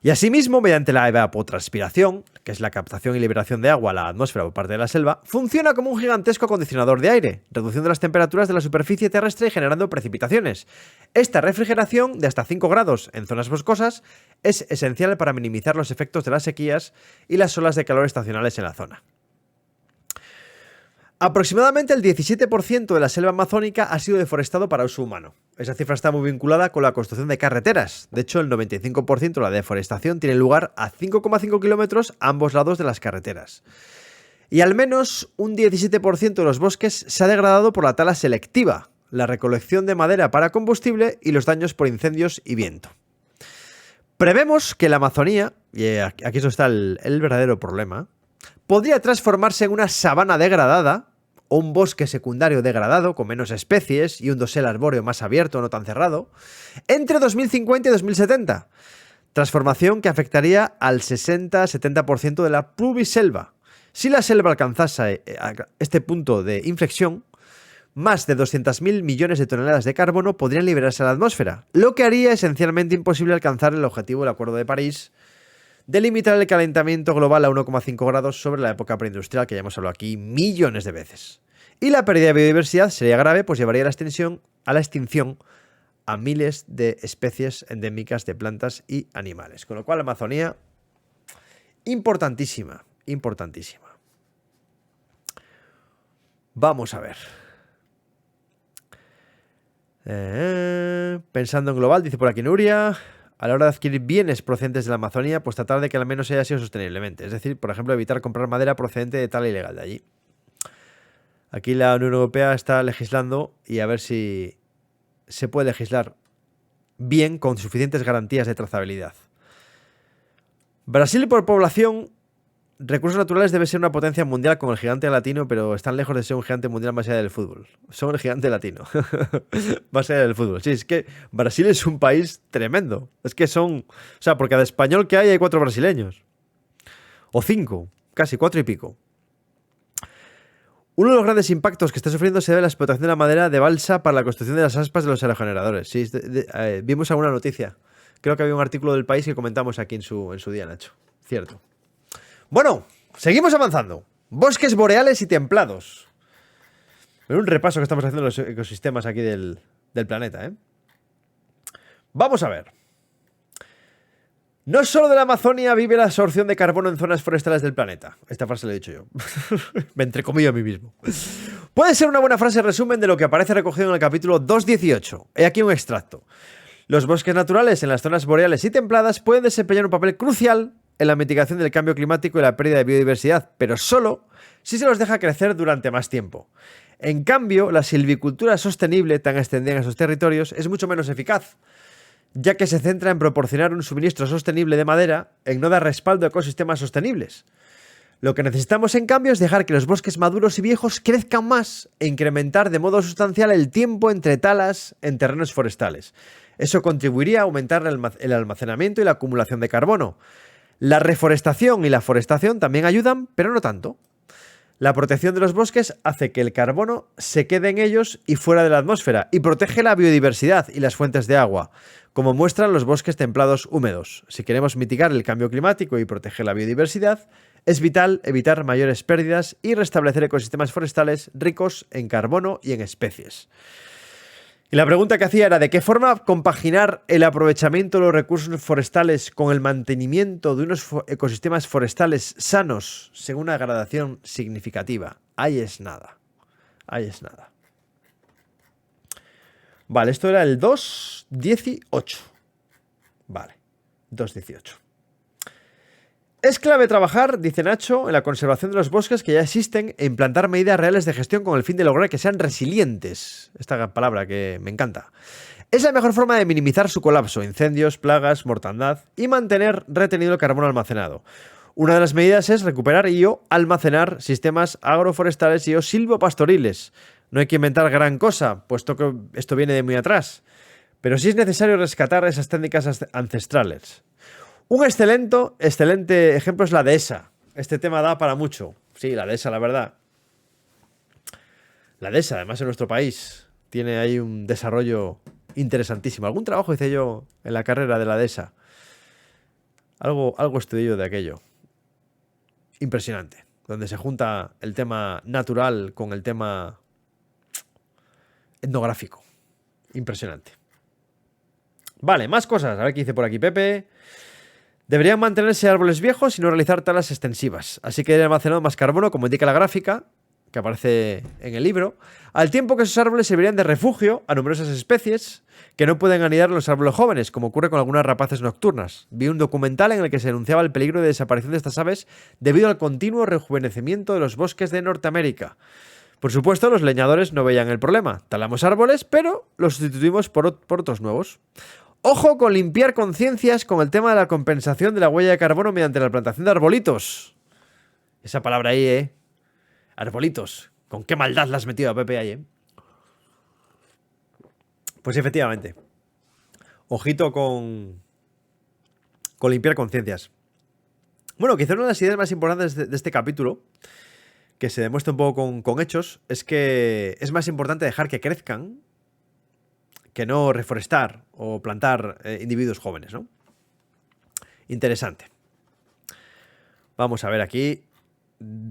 Y asimismo, mediante la evapotranspiración, que es la captación y liberación de agua a la atmósfera por parte de la selva, funciona como un gigantesco acondicionador de aire, reduciendo las temperaturas de la superficie terrestre y generando precipitaciones. Esta refrigeración, de hasta 5 grados en zonas boscosas, es esencial para minimizar los efectos de las sequías y las olas de calor estacionales en la zona. Aproximadamente el 17% de la selva amazónica ha sido deforestado para uso humano. Esa cifra está muy vinculada con la construcción de carreteras. De hecho, el 95% de la deforestación tiene lugar a 5,5 kilómetros a ambos lados de las carreteras. Y al menos un 17% de los bosques se ha degradado por la tala selectiva, la recolección de madera para combustible y los daños por incendios y viento. Prevemos que la Amazonía, y aquí es donde está el verdadero problema, podría transformarse en una sabana degradada o un bosque secundario degradado con menos especies y un dosel arbóreo más abierto, no tan cerrado, entre 2050 y 2070. Transformación que afectaría al 60-70% de la pluviselva. Si la selva alcanzase este punto de inflexión, más de 200.000 millones de toneladas de carbono podrían liberarse a la atmósfera, lo que haría esencialmente imposible alcanzar el objetivo del Acuerdo de París de limitar el calentamiento global a 1,5 grados sobre la época preindustrial, que ya hemos hablado aquí millones de veces. Y la pérdida de biodiversidad sería grave, pues llevaría a la extinción a miles de especies endémicas de plantas y animales. Con lo cual, la Amazonía, importantísima. Vamos a ver. Pensando en global, dice por aquí Nuria, a la hora de adquirir bienes procedentes de la Amazonía, pues tratar de que al menos haya sido sosteniblemente. Es decir, por ejemplo, evitar comprar madera procedente de tala ilegal de allí. Aquí la Unión Europea está legislando y a ver si se puede legislar bien con suficientes garantías de trazabilidad. Brasil por población recursos naturales debe ser una potencia mundial como el gigante latino, pero están lejos de ser un gigante mundial más allá del fútbol. Son el gigante latino. Más allá del fútbol. Sí, es que Brasil es un país tremendo. Es que son... O sea, por cada español que hay 4 brasileños. O 5. Casi 4 y pico. Uno de los grandes impactos que está sufriendo se debe a la explotación de la madera de balsa para la construcción de las aspas de los aerogeneradores. Sí, vimos alguna noticia. Creo que había un artículo del País que comentamos aquí en su día, Nacho. Cierto. Bueno, seguimos avanzando. Bosques boreales y templados. Un repaso que estamos haciendo en los ecosistemas aquí del planeta, ¿eh? Vamos a ver. No solo de la Amazonia vive la absorción de carbono en zonas forestales del planeta. Esta frase la he dicho yo. Me entrecomillo a mí mismo. Puede ser una buena frase resumen de lo que aparece recogido en el capítulo 2.18. He aquí un extracto. Los bosques naturales en las zonas boreales y templadas pueden desempeñar un papel crucial en la mitigación del cambio climático y la pérdida de biodiversidad, pero solo si se los deja crecer durante más tiempo. En cambio, la silvicultura sostenible, tan extendida en esos territorios, es mucho menos eficaz, ya que se centra en proporcionar un suministro sostenible de madera, en no dar respaldo a ecosistemas sostenibles. Lo que necesitamos, en cambio, es dejar que los bosques maduros y viejos crezcan más e incrementar de modo sustancial el tiempo entre talas en terrenos forestales. Eso contribuiría a aumentar el almacenamiento y la acumulación de carbono. La reforestación y la forestación también ayudan, pero no tanto. La protección de los bosques hace que el carbono se quede en ellos y fuera de la atmósfera y protege la biodiversidad y las fuentes de agua, como muestran los bosques templados húmedos. Si queremos mitigar el cambio climático y proteger la biodiversidad, es vital evitar mayores pérdidas y restablecer ecosistemas forestales ricos en carbono y en especies. Y la pregunta que hacía era, ¿de qué forma compaginar el aprovechamiento de los recursos forestales con el mantenimiento de unos ecosistemas forestales sanos según una gradación significativa? Ahí es nada. Ahí es nada. Vale, esto era el 2.18. Vale, 2.18. Es clave trabajar, dice Nacho, en la conservación de los bosques que ya existen e implantar medidas reales de gestión con el fin de lograr que sean resilientes. Esta palabra que me encanta. Es la mejor forma de minimizar su colapso, incendios, plagas, mortandad y mantener retenido el carbono almacenado. Una de las medidas es recuperar y o almacenar sistemas agroforestales y o silvopastoriles. No hay que inventar gran cosa, puesto que esto viene de muy atrás. Pero sí es necesario rescatar esas técnicas ancestrales. Un excelente ejemplo es la dehesa. Este tema da para mucho. Sí, la dehesa, la verdad. La dehesa, además, en nuestro país tiene ahí un desarrollo interesantísimo. Algún trabajo hice yo en la carrera de la dehesa. Algo estudié yo de aquello. Impresionante. Donde se junta el tema natural con el tema etnográfico. Impresionante. Vale, más cosas. A ver qué dice por aquí Pepe. Deberían mantenerse árboles viejos y no realizar talas extensivas. Así que he almacenado más carbono, como indica la gráfica, que aparece en el libro, al tiempo que esos árboles servirían de refugio a numerosas especies que no pueden anidar en los árboles jóvenes, como ocurre con algunas rapaces nocturnas. Vi un documental en el que se denunciaba el peligro de desaparición de estas aves debido al continuo rejuvenecimiento de los bosques de Norteamérica. Por supuesto, los leñadores no veían el problema. Talamos árboles, pero los sustituimos por otros nuevos. Ojo con limpiar conciencias con el tema de la compensación de la huella de carbono mediante la plantación de arbolitos. Esa palabra ahí, ¿eh? Arbolitos. ¿Con qué maldad la has metido a Pepe ahí, eh? Pues efectivamente. Ojito con limpiar conciencias. Bueno, quizá una de las ideas más importantes de este capítulo, que se demuestra un poco con hechos, es que es más importante dejar que crezcan que no reforestar o plantar individuos jóvenes, ¿no? Interesante. Vamos a ver aquí,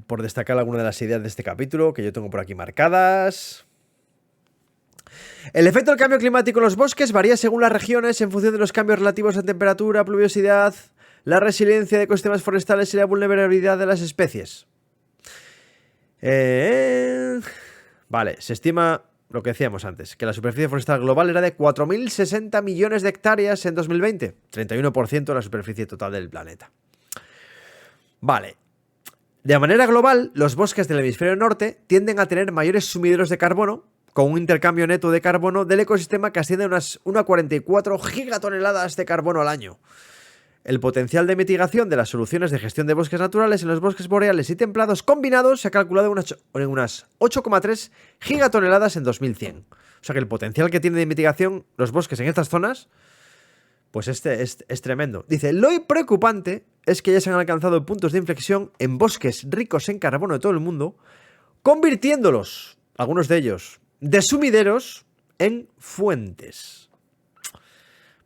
por destacar alguna de las ideas de este capítulo, que yo tengo por aquí marcadas. El efecto del cambio climático en los bosques varía según las regiones en función de los cambios relativos a temperatura, pluviosidad, la resiliencia de ecosistemas forestales y la vulnerabilidad de las especies. Vale, se estima... Lo que decíamos antes, que la superficie forestal global era de 4.060 millones de hectáreas en 2020, 31% de la superficie total del planeta. Vale. De manera global, los bosques del hemisferio norte tienden a tener mayores sumideros de carbono, con un intercambio neto de carbono del ecosistema que asciende a unas 1,44 gigatoneladas de carbono al año. El potencial de mitigación de las soluciones de gestión de bosques naturales en los bosques boreales y templados combinados se ha calculado en unas 8,3 gigatoneladas en 2100. O sea que el potencial que tiene de mitigación los bosques en estas zonas, pues es tremendo. Dice, lo preocupante es que ya se han alcanzado puntos de inflexión en bosques ricos en carbono de todo el mundo, convirtiéndolos, algunos de ellos, de sumideros en fuentes.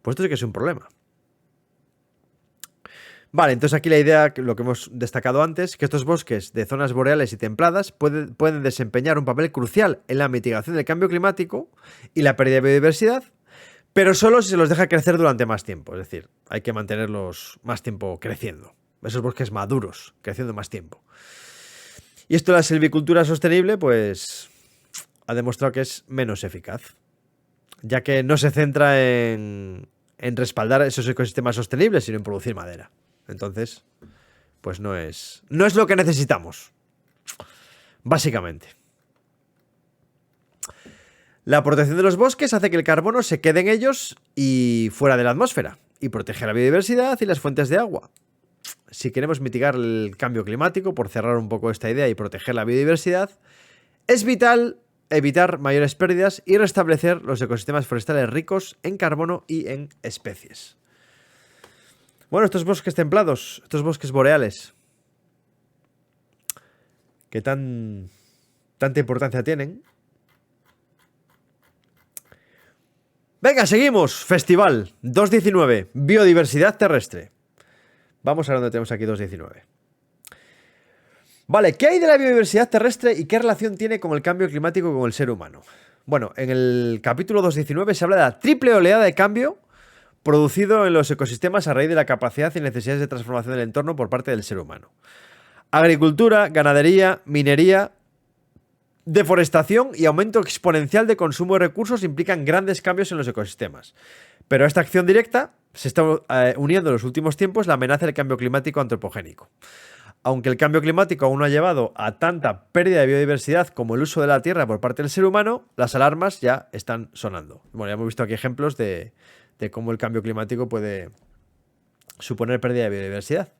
Pues esto sí que es un problema. Vale, entonces aquí la idea, lo que hemos destacado antes, que estos bosques de zonas boreales y templadas pueden desempeñar un papel crucial en la mitigación del cambio climático y la pérdida de biodiversidad, pero solo si se los deja crecer durante más tiempo. Es decir, hay que mantenerlos más tiempo creciendo. Esos bosques maduros, creciendo más tiempo. Y esto de la silvicultura sostenible, pues ha demostrado que es menos eficaz, ya que no se centra en respaldar esos ecosistemas sostenibles, sino en producir madera. Entonces, pues no es lo que necesitamos, básicamente. La protección de los bosques hace que el carbono se quede en ellos y fuera de la atmósfera, y protege la biodiversidad y las fuentes de agua. Si queremos mitigar el cambio climático, por cerrar un poco esta idea y proteger la biodiversidad, es vital evitar mayores pérdidas y restablecer los ecosistemas forestales ricos en carbono y en especies. Bueno, estos bosques templados, estos bosques boreales, que tanta importancia tienen. Venga, seguimos. Festival 219, biodiversidad terrestre. Vamos a ver dónde tenemos aquí 219. Vale, ¿qué hay de la biodiversidad terrestre y qué relación tiene con el cambio climático con el ser humano? Bueno, en el capítulo 219 se habla de la triple oleada de cambio producido en los ecosistemas a raíz de la capacidad y necesidades de transformación del entorno por parte del ser humano. Agricultura, ganadería, minería, deforestación y aumento exponencial de consumo de recursos implican grandes cambios en los ecosistemas. Pero a esta acción directa se está uniendo en los últimos tiempos la amenaza del cambio climático antropogénico. Aunque el cambio climático aún no ha llevado a tanta pérdida de biodiversidad como el uso de la tierra por parte del ser humano, las alarmas ya están sonando. Bueno, ya hemos visto aquí ejemplos de cómo el cambio climático puede suponer pérdida de biodiversidad.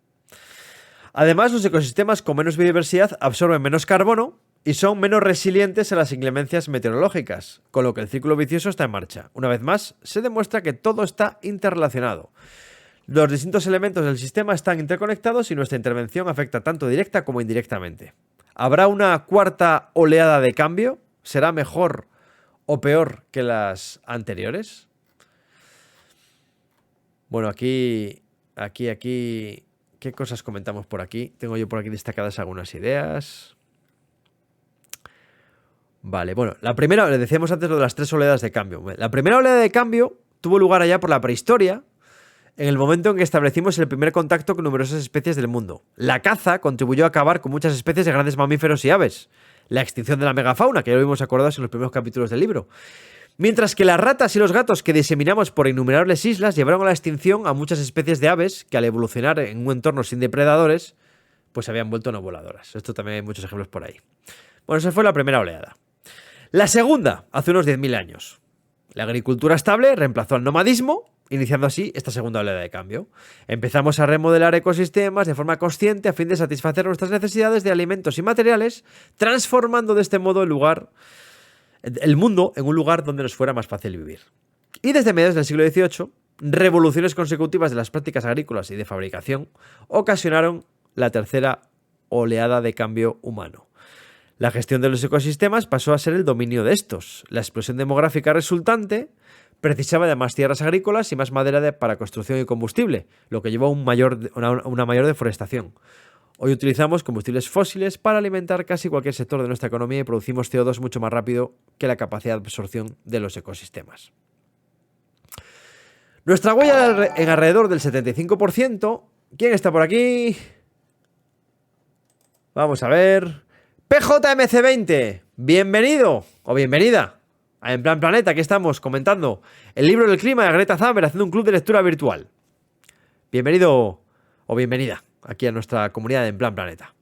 Además, los ecosistemas con menos biodiversidad absorben menos carbono y son menos resilientes a las inclemencias meteorológicas, con lo que el círculo vicioso está en marcha. Una vez más, se demuestra que todo está interrelacionado. Los distintos elementos del sistema están interconectados y nuestra intervención afecta tanto directa como indirectamente. ¿Habrá una cuarta oleada de cambio? ¿Será mejor o peor que las anteriores? Bueno, aquí, ¿qué cosas comentamos por aquí? Tengo yo por aquí destacadas algunas ideas. Vale, bueno, la primera, le decíamos antes lo de las 3 oleadas de cambio. La primera oleada de cambio tuvo lugar allá por la prehistoria, en el momento en que establecimos el primer contacto con numerosas especies del mundo. La caza contribuyó a acabar con muchas especies de grandes mamíferos y aves. La extinción de la megafauna, que ya lo vimos acordados en los primeros capítulos del libro. Mientras que las ratas y los gatos que diseminamos por innumerables islas llevaron a la extinción a muchas especies de aves que al evolucionar en un entorno sin depredadores, pues se habían vuelto no voladoras. Esto también hay muchos ejemplos por ahí. Bueno, esa fue la primera oleada. La segunda, hace unos 10.000 años. La agricultura estable reemplazó al nomadismo, iniciando así esta segunda oleada de cambio. Empezamos a remodelar ecosistemas de forma consciente a fin de satisfacer nuestras necesidades de alimentos y materiales, transformando de este modo el mundo en un lugar donde nos fuera más fácil vivir. Y desde mediados del siglo XVIII, revoluciones consecutivas de las prácticas agrícolas y de fabricación ocasionaron la tercera oleada de cambio humano. La gestión de los ecosistemas pasó a ser el dominio de estos. La explosión demográfica resultante precisaba de más tierras agrícolas y más madera para construcción y combustible, lo que llevó a una mayor deforestación. Hoy utilizamos combustibles fósiles para alimentar casi cualquier sector de nuestra economía y producimos CO2 mucho más rápido que la capacidad de absorción de los ecosistemas. Nuestra huella en alrededor del 75%. ¿Quién está por aquí? Vamos a ver. PJMC20, bienvenido o bienvenida a En Plan Planeta. Aquí estamos comentando el libro del clima de Greta Thunberg, haciendo un club de lectura virtual. Bienvenido o bienvenida aquí a nuestra comunidad de En Plan Planeta.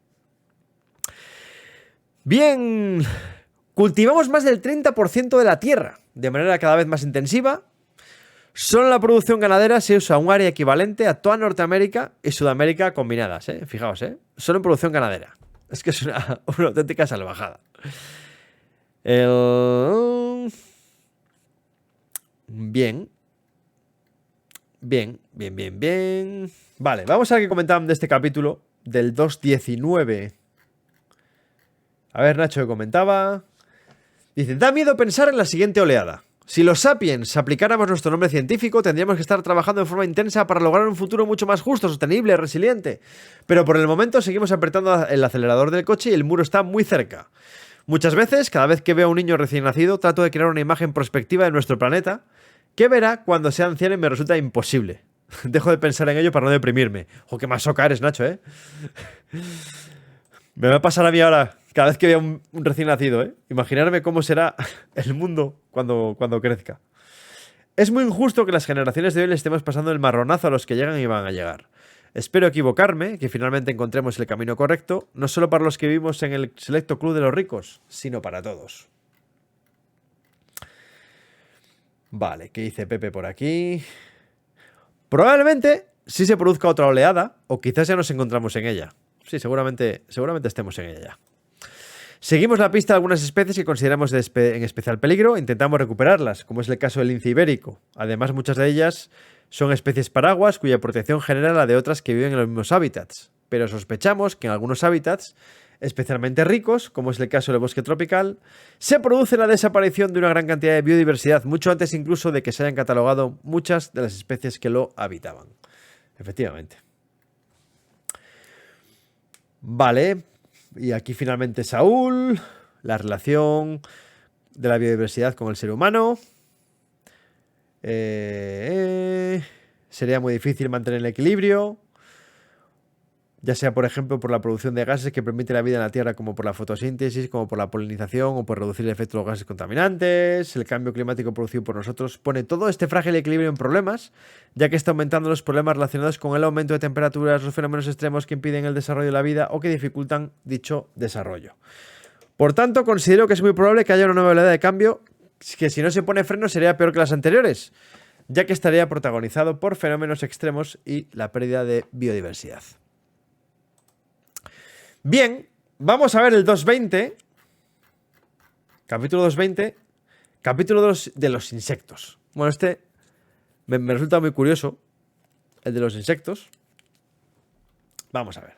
Bien, cultivamos más del 30% de la tierra de manera cada vez más intensiva. Solo en la producción ganadera se usa un área equivalente a toda Norteamérica y Sudamérica combinadas, ¿eh? Fijaos, ¿eh? Solo en producción ganadera. Es que es una auténtica salvajada. Bien. Bien. Vale, vamos a ver qué comentaban de este capítulo del 2.19. A ver, Nacho, ¿qué comentaba? Dice, da miedo pensar en la siguiente oleada. Si los sapiens aplicáramos nuestro nombre científico, tendríamos que estar trabajando de forma intensa para lograr un futuro mucho más justo, sostenible, resiliente. Pero por el momento seguimos apretando el acelerador del coche y el muro está muy cerca. Muchas veces, cada vez que veo a un niño recién nacido, trato de crear una imagen prospectiva de nuestro planeta que verá cuando sea anciano y me resulta imposible. Dejo de pensar en ello para no deprimirme. ¡Oh, qué masoca eres, Nacho, eh! Me va a pasar a mí ahora, cada vez que vea un recién nacido, ¿eh? Imaginarme cómo será el mundo cuando crezca. Es muy injusto que las generaciones de hoy le estemos pasando el marronazo a los que llegan y van a llegar. Espero equivocarme, que finalmente encontremos el camino correcto, no solo para los que vivimos en el selecto club de los ricos, sino para todos. Vale, ¿qué dice Pepe por aquí? Probablemente sí se produzca otra oleada, o quizás ya nos encontramos en ella. Sí, seguramente estemos en ella ya. Seguimos la pista de algunas especies que consideramos en especial peligro e intentamos recuperarlas, como es el caso del lince ibérico. Además, muchas de ellas son especies paraguas cuya protección genera la de otras que viven en los mismos hábitats. Pero sospechamos que en algunos hábitats, especialmente ricos, como es el caso del bosque tropical, se produce la desaparición de una gran cantidad de biodiversidad, mucho antes incluso de que se hayan catalogado muchas de las especies que lo habitaban. Efectivamente. Vale, y aquí finalmente Saúl, la relación de la biodiversidad con el ser humano. Sería muy difícil mantener el equilibrio, ya sea por ejemplo por la producción de gases que permite la vida en la Tierra, como por la fotosíntesis, como por la polinización o por reducir el efecto de los gases contaminantes. El cambio climático producido por nosotros pone todo este frágil equilibrio en problemas, ya que está aumentando los problemas relacionados con el aumento de temperaturas, los fenómenos extremos que impiden el desarrollo de la vida o que dificultan dicho desarrollo. Por tanto, considero que es muy probable que haya una nueva oleada de cambio que, si no se pone freno, sería peor que las anteriores, ya que estaría protagonizado por fenómenos extremos y la pérdida de biodiversidad. Bien, vamos a ver el 220, capítulo 220, capítulo 2 de los insectos. Bueno, este me resulta muy curioso, el de los insectos. Vamos a ver.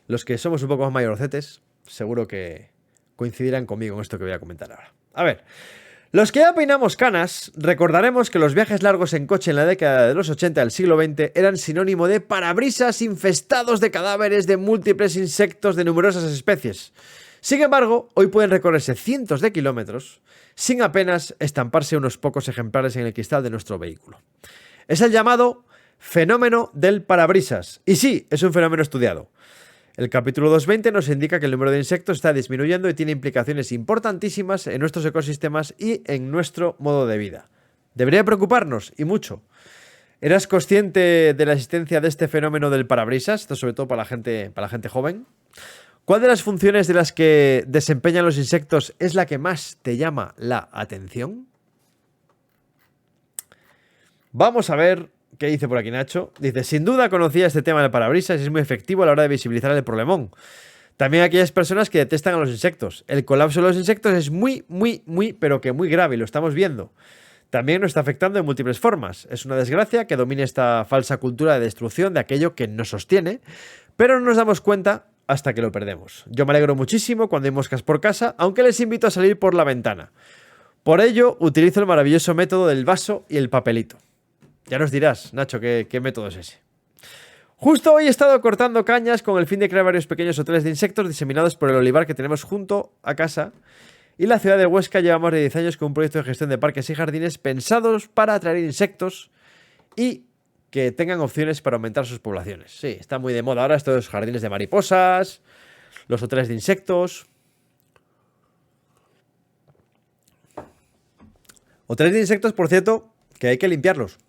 Los que somos un poco más mayorcetes, seguro que coincidirán conmigo en esto que voy a comentar ahora. A ver, los que ya peinamos canas, recordaremos que los viajes largos en coche en la década de los 80 del siglo XX eran sinónimo de parabrisas infestados de cadáveres de múltiples insectos de numerosas especies. Sin embargo, hoy pueden recorrerse cientos de kilómetros sin apenas estamparse unos pocos ejemplares en el cristal de nuestro vehículo. Es el llamado fenómeno del parabrisas. Y sí, es un fenómeno estudiado. El capítulo 220 nos indica que el número de insectos está disminuyendo y tiene implicaciones importantísimas en nuestros ecosistemas y en nuestro modo de vida. Debería preocuparnos, y mucho. ¿Eras consciente de la existencia de este fenómeno del parabrisas? Esto sobre todo para la gente joven. ¿Cuál de las funciones de las que desempeñan los insectos es la que más te llama la atención? Vamos a ver qué dice por aquí Nacho. Dice, sin duda conocía este tema del parabrisas y es muy efectivo a la hora de visibilizar el problemón. También aquellas personas que detestan a los insectos. El colapso de los insectos es muy, pero que muy grave, y lo estamos viendo. También nos está afectando de múltiples formas. Es una desgracia que domine esta falsa cultura de destrucción de aquello que nos sostiene, pero no nos damos cuenta hasta que lo perdemos. Yo me alegro muchísimo cuando hay moscas por casa, aunque les invito a salir por la ventana. Por ello, utilizo el maravilloso método del vaso y el papelito. Ya nos dirás, Nacho, qué método es ese. Justo hoy he estado cortando cañas con el fin de crear varios pequeños hoteles de insectos diseminados por el olivar que tenemos junto a casa. Y la ciudad de Huesca lleva más de 10 años con un proyecto de gestión de parques y jardines pensados para atraer insectos y que tengan opciones para aumentar sus poblaciones. Sí, está muy de moda ahora estos jardines de mariposas, los hoteles de insectos. Hoteles de insectos, por cierto, que hay que limpiarlos.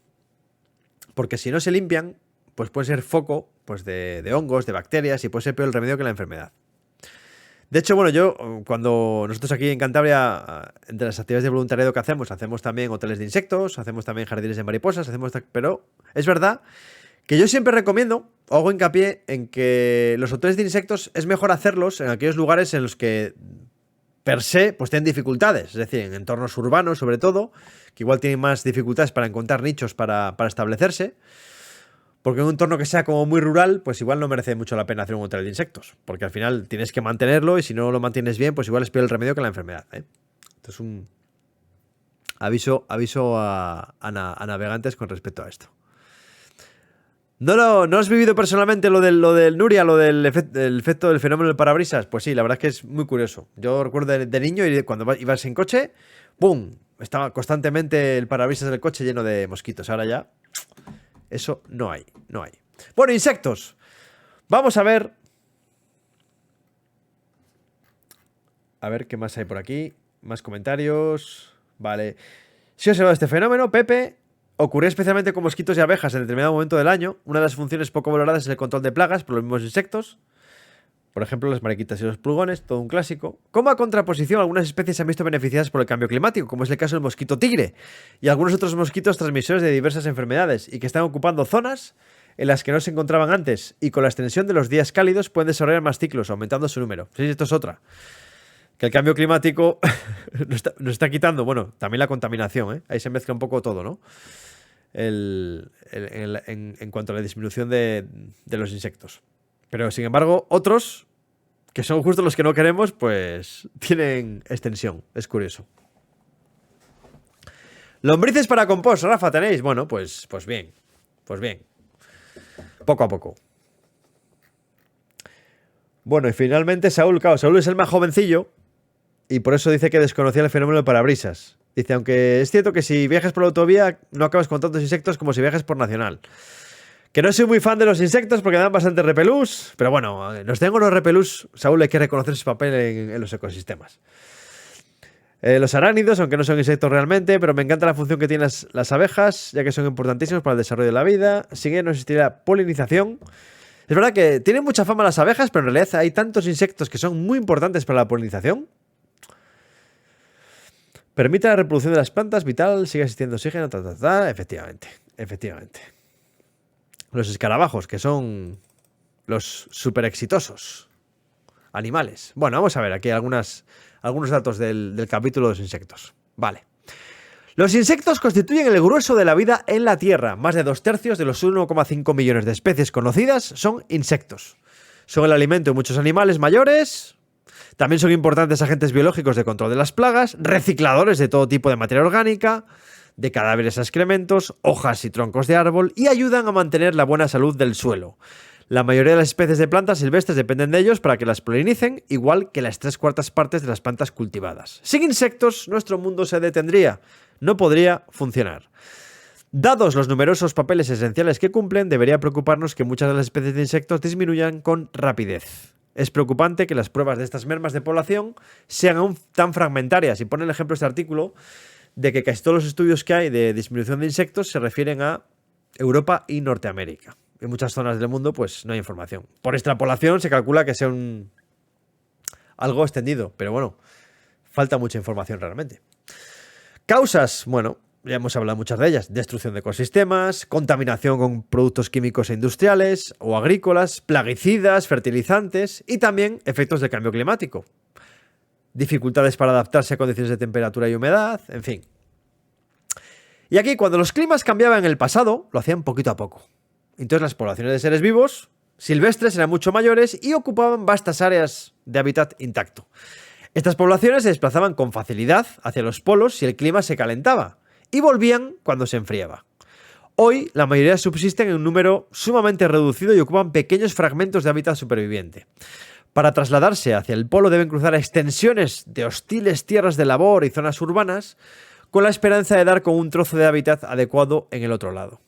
Porque si no se limpian, pues puede ser foco pues de hongos, de bacterias, y puede ser peor el remedio que la enfermedad. De hecho, bueno, yo, cuando nosotros aquí en Cantabria, entre las actividades de voluntariado que hacemos también hoteles de insectos, hacemos también jardines de mariposas, pero es verdad que yo siempre recomiendo, o hago hincapié en que los hoteles de insectos es mejor hacerlos en aquellos lugares en los que per se pues tienen dificultades, es decir, en entornos urbanos sobre todo, que igual tienen más dificultades para encontrar nichos para establecerse. Porque en un entorno que sea como muy rural, pues igual no merece mucho la pena hacer un hotel de insectos. Porque al final tienes que mantenerlo y si no lo mantienes bien, pues igual es peor el remedio que la enfermedad, ¿eh? Entonces un aviso a navegantes con respecto a esto. ¿No has vivido personalmente lo del Nuria, lo del efecto del fenómeno del parabrisas? Pues sí, la verdad es que es muy curioso. Yo recuerdo de niño y cuando ibas en coche, ¡pum! Estaba constantemente el parabrisas del coche lleno de mosquitos. Ahora ya... Eso no hay. Bueno, insectos. Vamos a ver. A ver qué más hay por aquí. Más comentarios. Vale. Si os he observado este fenómeno, Pepe, ocurrió especialmente con mosquitos y abejas en determinado momento del año. Una de las funciones poco valoradas es el control de plagas por los mismos insectos. Por ejemplo, las mariquitas y los pulgones, todo un clásico. Como a contraposición, algunas especies se han visto beneficiadas por el cambio climático, como es el caso del mosquito tigre y algunos otros mosquitos transmisores de diversas enfermedades y que están ocupando zonas en las que no se encontraban antes y con la extensión de los días cálidos pueden desarrollar más ciclos, aumentando su número. Sí, esto es otra. Que el cambio climático nos está quitando, bueno, también la contaminación, ¿eh? Ahí se mezcla un poco todo, ¿no? En cuanto a la disminución de los insectos. Pero, sin embargo, otros, que son justo los que no queremos, pues tienen extensión. Es curioso. Lombrices para compost, Rafa, ¿tenéis? Bueno, pues bien. Pues bien. Poco a poco. Bueno, y finalmente Saúl, claro, Saúl es el más jovencillo y por eso dice que desconocía el fenómeno del parabrisas. Dice, aunque es cierto que si viajas por la autovía no acabas con tantos insectos como si viajas por nacional. Que no soy muy fan de los insectos porque dan bastante repelús, pero bueno, nos tengo los repelús, Saúl, hay que reconocer su papel en los ecosistemas. Los arácnidos, aunque no son insectos realmente, pero me encanta la función que tienen las abejas, ya que son importantísimos para el desarrollo de la vida. Sin ello no existiría polinización. Es verdad que tienen mucha fama las abejas, pero en realidad hay tantos insectos que son muy importantes para la polinización. Permite la reproducción de las plantas, vital, sigue existiendo oxígeno, efectivamente. Los escarabajos, que son los súper exitosos animales. Bueno, vamos a ver aquí algunos datos del capítulo de los insectos. Vale. Los insectos constituyen el grueso de la vida en la Tierra. Más de 2/3 de los 1,5 millones de especies conocidas son insectos. Son el alimento de muchos animales mayores. También son importantes agentes biológicos de control de las plagas, recicladores de todo tipo de materia orgánica, de cadáveres a excrementos, hojas y troncos de árbol y ayudan a mantener la buena salud del suelo. La mayoría de las especies de plantas silvestres dependen de ellos para que las polinicen, igual que las 3/4 partes de las plantas cultivadas. Sin insectos, nuestro mundo se detendría, no podría funcionar. Dados los numerosos papeles esenciales que cumplen, debería preocuparnos que muchas de las especies de insectos disminuyan con rapidez. Es preocupante que las pruebas de estas mermas de población sean aún tan fragmentarias, y pone el ejemplo este artículo de que casi todos los estudios que hay de disminución de insectos se refieren a Europa y Norteamérica. En muchas zonas del mundo pues no hay información. Por extrapolación se calcula que sea algo extendido, pero bueno, falta mucha información realmente. Causas, bueno, ya hemos hablado muchas de ellas. Destrucción de ecosistemas, contaminación con productos químicos e industriales o agrícolas, plaguicidas, fertilizantes y también efectos del cambio climático. Dificultades para adaptarse a condiciones de temperatura y humedad, en fin. Y aquí, cuando los climas cambiaban en el pasado, lo hacían poquito a poco. Entonces las poblaciones de seres vivos silvestres eran mucho mayores y ocupaban vastas áreas de hábitat intacto. Estas poblaciones se desplazaban con facilidad hacia los polos si el clima se calentaba y volvían cuando se enfriaba. Hoy, la mayoría subsisten en un número sumamente reducido y ocupan pequeños fragmentos de hábitat superviviente. Para trasladarse hacia el polo deben cruzar extensiones de hostiles tierras de labor y zonas urbanas con la esperanza de dar con un trozo de hábitat adecuado en el otro lado.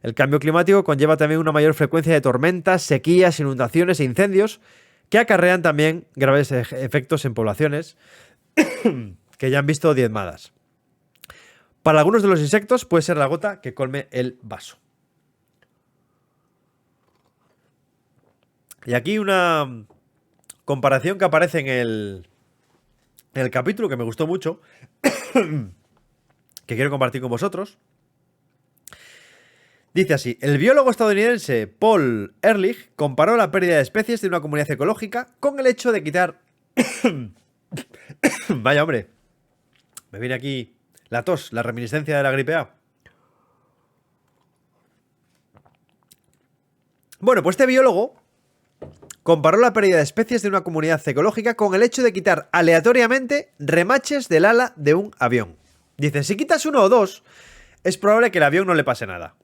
El cambio climático conlleva también una mayor frecuencia de tormentas, sequías, inundaciones e incendios que acarrean también graves efectos en poblaciones que ya han visto diezmadas. Para algunos de los insectos puede ser la gota que colme el vaso. Y aquí una comparación que aparece en el capítulo, que me gustó mucho, que quiero compartir con vosotros. Dice así: el biólogo estadounidense Paul Ehrlich comparó la pérdida de especies de una comunidad ecológica con el hecho de quitar... Vaya hombre, me viene aquí la tos, la reminiscencia de la gripe A. Bueno, pues este biólogo comparó la pérdida de especies de una comunidad ecológica con el hecho de quitar aleatoriamente remaches del ala de un avión. Dice, si quitas uno o dos, es probable que el avión no le pase nada.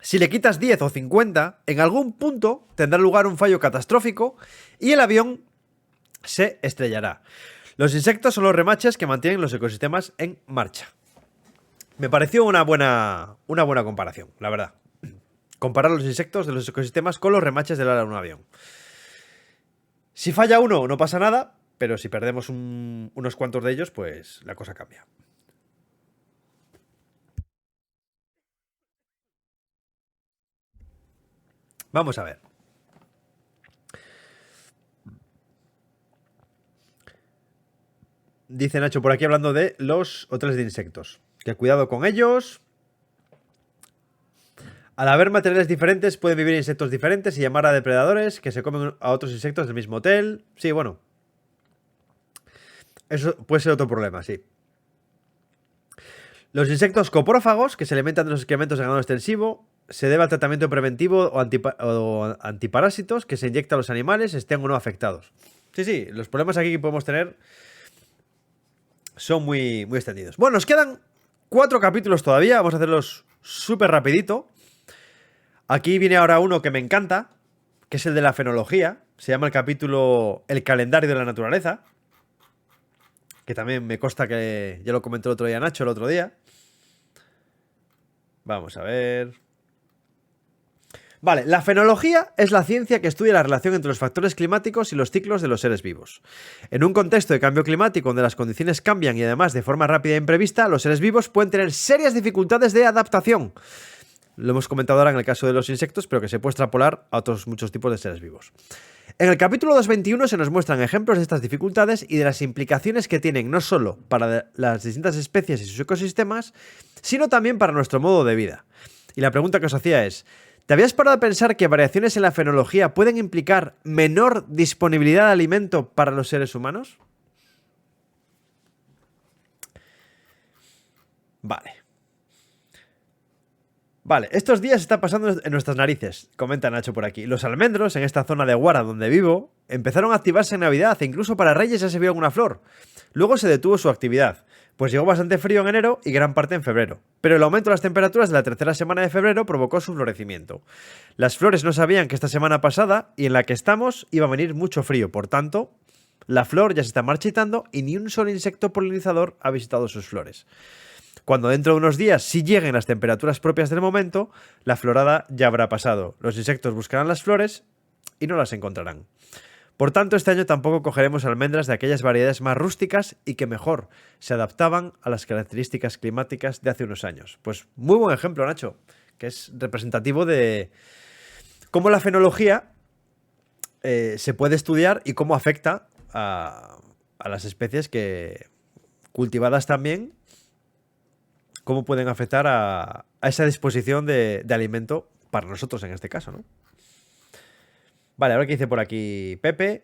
Si le quitas 10 o 50, en algún punto tendrá lugar un fallo catastrófico y el avión se estrellará. Los insectos son los remaches que mantienen los ecosistemas en marcha. Me pareció una buena comparación, la verdad. Comparar los insectos de los ecosistemas con los remaches del ala de un avión. Si falla uno, no pasa nada, pero si perdemos unos cuantos de ellos, pues la cosa cambia. Vamos a ver. Dice Nacho por aquí hablando de los hoteles de insectos. Que cuidado con ellos. Al haber materiales diferentes, pueden vivir insectos diferentes y llamar a depredadores que se comen a otros insectos del mismo hotel. Sí, bueno. Eso puede ser otro problema, sí. Los insectos coprófagos, que se alimentan de los excrementos de ganado extensivo, se debe al tratamiento preventivo o antiparásitos que se inyecta a los animales, estén o no afectados. Sí, sí, los problemas aquí que podemos tener son muy extendidos. Bueno, nos quedan 4 capítulos todavía, vamos a hacerlos súper rapidito. Aquí viene ahora uno que me encanta, que es el de la fenología. Se llama el capítulo El calendario de la naturaleza, que también me consta que ya lo comentó el otro día Nacho, el otro día. Vamos a ver. Vale, la fenología es la ciencia que estudia la relación entre los factores climáticos y los ciclos de los seres vivos. En un contexto de cambio climático donde las condiciones cambian y además de forma rápida e imprevista, los seres vivos pueden tener serias dificultades de adaptación. Lo hemos comentado ahora en el caso de los insectos, pero que se puede extrapolar a otros muchos tipos de seres vivos. En el capítulo 221 se nos muestran ejemplos de estas dificultades y de las implicaciones que tienen no solo para las distintas especies y sus ecosistemas, sino también para nuestro modo de vida. Y la pregunta que os hacía es, ¿te habías parado a pensar que variaciones en la fenología pueden implicar menor disponibilidad de alimento para los seres humanos? Vale, estos días está pasando en nuestras narices, comenta Nacho por aquí. Los almendros, en esta zona de Guara donde vivo, empezaron a activarse en Navidad e incluso para Reyes ya se vio alguna flor. Luego se detuvo su actividad, pues llegó bastante frío en enero y gran parte en febrero. Pero el aumento de las temperaturas de la tercera semana de febrero provocó su florecimiento. Las flores no sabían que esta semana pasada y en la que estamos iba a venir mucho frío, por tanto, la flor ya se está marchitando y ni un solo insecto polinizador ha visitado sus flores. Cuando dentro de unos días sí lleguen las temperaturas propias del momento, la florada ya habrá pasado. Los insectos buscarán las flores y no las encontrarán. Por tanto, este año tampoco cogeremos almendras de aquellas variedades más rústicas y que mejor se adaptaban a las características climáticas de hace unos años. Pues muy buen ejemplo, Nacho, que es representativo de cómo la fenología se puede estudiar y cómo afecta a las especies que cultivadas también, cómo pueden afectar a esa disposición de alimento para nosotros en este caso, ¿no? Vale, ahora que dice por aquí Pepe.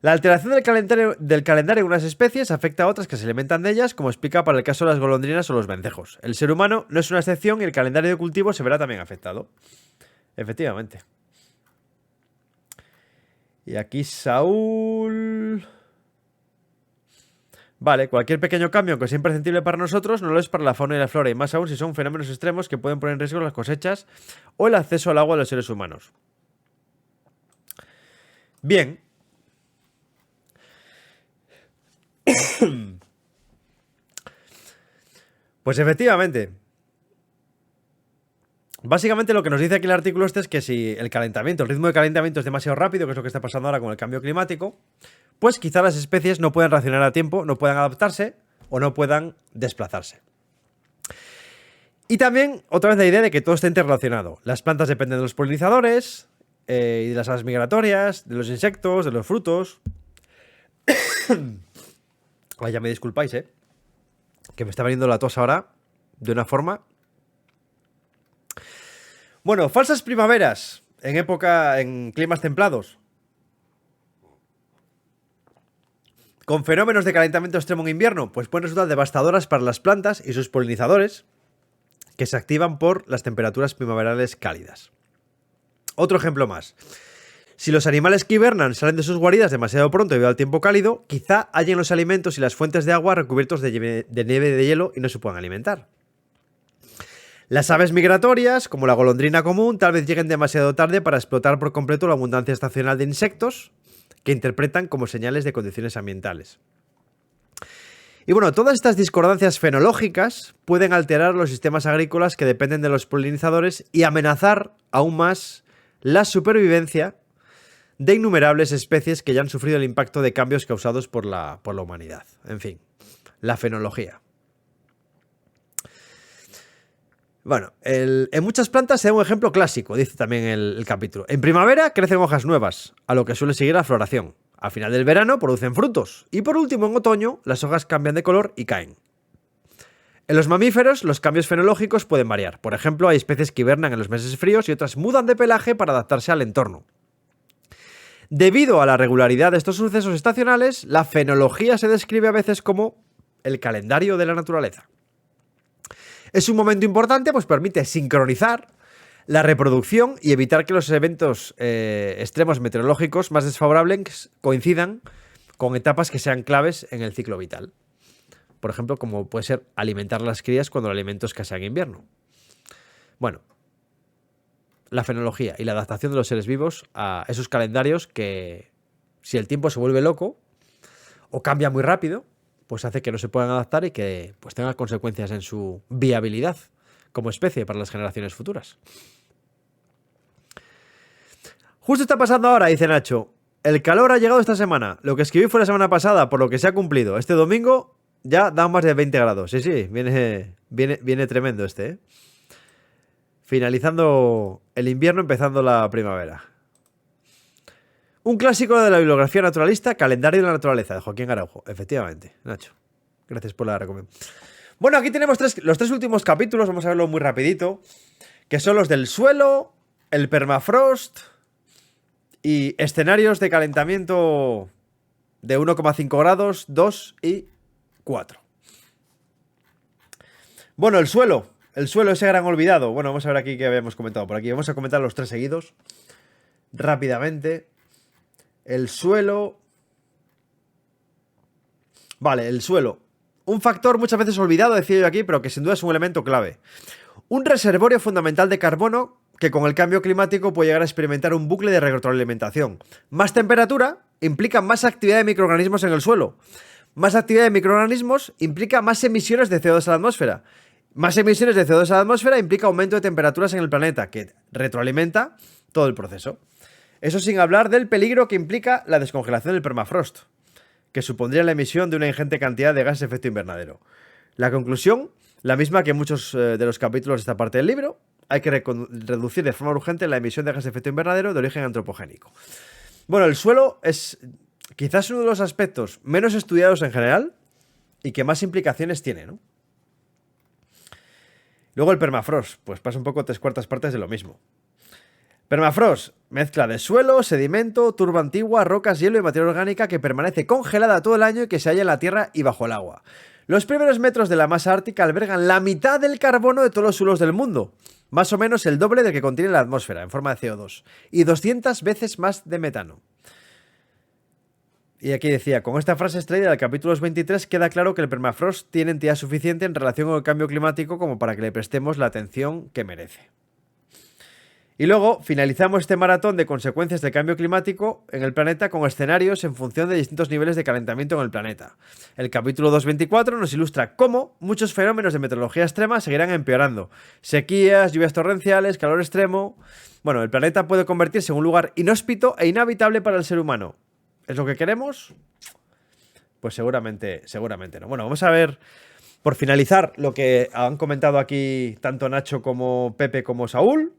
La alteración del calendario de unas especies afecta a otras que se alimentan de ellas, como explica para el caso de las golondrinas o los vencejos. El ser humano no es una excepción y el calendario de cultivo se verá también afectado. Efectivamente. Y aquí Saúl... Vale, cualquier pequeño cambio que sea imperceptible para nosotros no lo es para la fauna y la flora, y más aún si son fenómenos extremos que pueden poner en riesgo las cosechas o el acceso al agua de los seres humanos. Bien. Pues efectivamente. Básicamente lo que nos dice aquí el artículo este es que si el ritmo de calentamiento es demasiado rápido, que es lo que está pasando ahora con el cambio climático, pues quizá las especies no puedan reaccionar a tiempo, no puedan adaptarse o no puedan desplazarse. Y también, otra vez, la idea de que todo está interrelacionado. Las plantas dependen de los polinizadores, y de las aves migratorias, de los insectos, de los frutos. Ay, ya me disculpáis, que me está viniendo la tos ahora de una forma. Bueno, falsas primaveras en climas templados. Con fenómenos de calentamiento extremo en invierno, pues pueden resultar devastadoras para las plantas y sus polinizadores, que se activan por las temperaturas primaverales cálidas. Otro ejemplo más. Si los animales que hibernan salen de sus guaridas demasiado pronto debido al tiempo cálido, quizá hallen los alimentos y las fuentes de agua recubiertos de nieve y de hielo y no se puedan alimentar. Las aves migratorias, como la golondrina común, tal vez lleguen demasiado tarde para explotar por completo la abundancia estacional de insectos que interpretan como señales de condiciones ambientales. Y bueno, todas estas discordancias fenológicas pueden alterar los sistemas agrícolas que dependen de los polinizadores y amenazar aún más la supervivencia de innumerables especies que ya han sufrido el impacto de cambios causados por la humanidad. En fin, la fenología. Bueno, en muchas plantas se da un ejemplo clásico, dice también el capítulo. En primavera crecen hojas nuevas, a lo que suele seguir la floración. Al final del verano producen frutos. Y por último, en otoño, las hojas cambian de color y caen. En los mamíferos, los cambios fenológicos pueden variar. Por ejemplo, hay especies que hibernan en los meses fríos y otras mudan de pelaje para adaptarse al entorno. Debido a la regularidad de estos sucesos estacionales, la fenología se describe a veces como el calendario de la naturaleza. Es un momento importante, pues permite sincronizar la reproducción y evitar que los eventos extremos meteorológicos más desfavorables coincidan con etapas que sean claves en el ciclo vital. Por ejemplo, como puede ser alimentar a las crías cuando el alimento escasea en invierno. Bueno, la fenología y la adaptación de los seres vivos a esos calendarios que, si el tiempo se vuelve loco o cambia muy rápido, pues hace que no se puedan adaptar y que pues tenga consecuencias en su viabilidad como especie para las generaciones futuras. Justo está pasando ahora, dice Nacho. El calor ha llegado esta semana. Lo que escribí fue la semana pasada, por lo que se ha cumplido. Este domingo ya da más de 20 grados. Sí, viene tremendo Finalizando el invierno, empezando la primavera. Un clásico de la bibliografía naturalista, Calendario de la Naturaleza, de Joaquín Araujo. Efectivamente, Nacho. Gracias por la recomendación. Bueno, aquí tenemos los tres últimos capítulos, vamos a verlo muy rapidito, que son los del suelo, el permafrost y escenarios de calentamiento de 1,5 grados, 2 y 4. Bueno, el suelo, ese gran olvidado. Bueno, vamos a ver aquí qué habíamos comentado por aquí. Vamos a comentar los tres seguidos, rápidamente. El suelo. Vale, el suelo. Un factor muchas veces olvidado, decía yo aquí, pero que sin duda es un elemento clave. Un reservorio fundamental de carbono que con el cambio climático puede llegar a experimentar un bucle de retroalimentación. Más temperatura implica más actividad de microorganismos en el suelo. Más actividad de microorganismos implica más emisiones de CO2 a la atmósfera. Más emisiones de CO2 a la atmósfera implica aumento de temperaturas en el planeta, que retroalimenta todo el proceso. Eso sin hablar del peligro que implica la descongelación del permafrost, que supondría la emisión de una ingente cantidad de gases de efecto invernadero. La conclusión, la misma que en muchos de los capítulos de esta parte del libro, hay que reducir de forma urgente la emisión de gases de efecto invernadero de origen antropogénico. Bueno, el suelo es quizás uno de los aspectos menos estudiados en general y que más implicaciones tiene, ¿no? Luego el permafrost, pues pasa un poco 3/4 partes de lo mismo. Permafrost, mezcla de suelo, sedimento, turba antigua, rocas, hielo y materia orgánica que permanece congelada todo el año y que se halla en la tierra y bajo el agua. Los primeros metros de la masa ártica albergan la mitad del carbono de todos los suelos del mundo, más o menos el doble del que contiene la atmósfera en forma de CO2, y 200 veces más de metano. Y aquí decía, con esta frase extraída del capítulo 23 queda claro que el permafrost tiene entidad suficiente en relación con el cambio climático como para que le prestemos la atención que merece. Y luego finalizamos este maratón de consecuencias del cambio climático en el planeta con escenarios en función de distintos niveles de calentamiento en el planeta. El capítulo 224 nos ilustra cómo muchos fenómenos de meteorología extrema seguirán empeorando. Sequías, lluvias torrenciales, calor extremo. Bueno, el planeta puede convertirse en un lugar inhóspito e inhabitable para el ser humano. ¿Es lo que queremos? Pues seguramente no. Bueno, vamos a ver, por finalizar, lo que han comentado aquí tanto Nacho como Pepe como Saúl.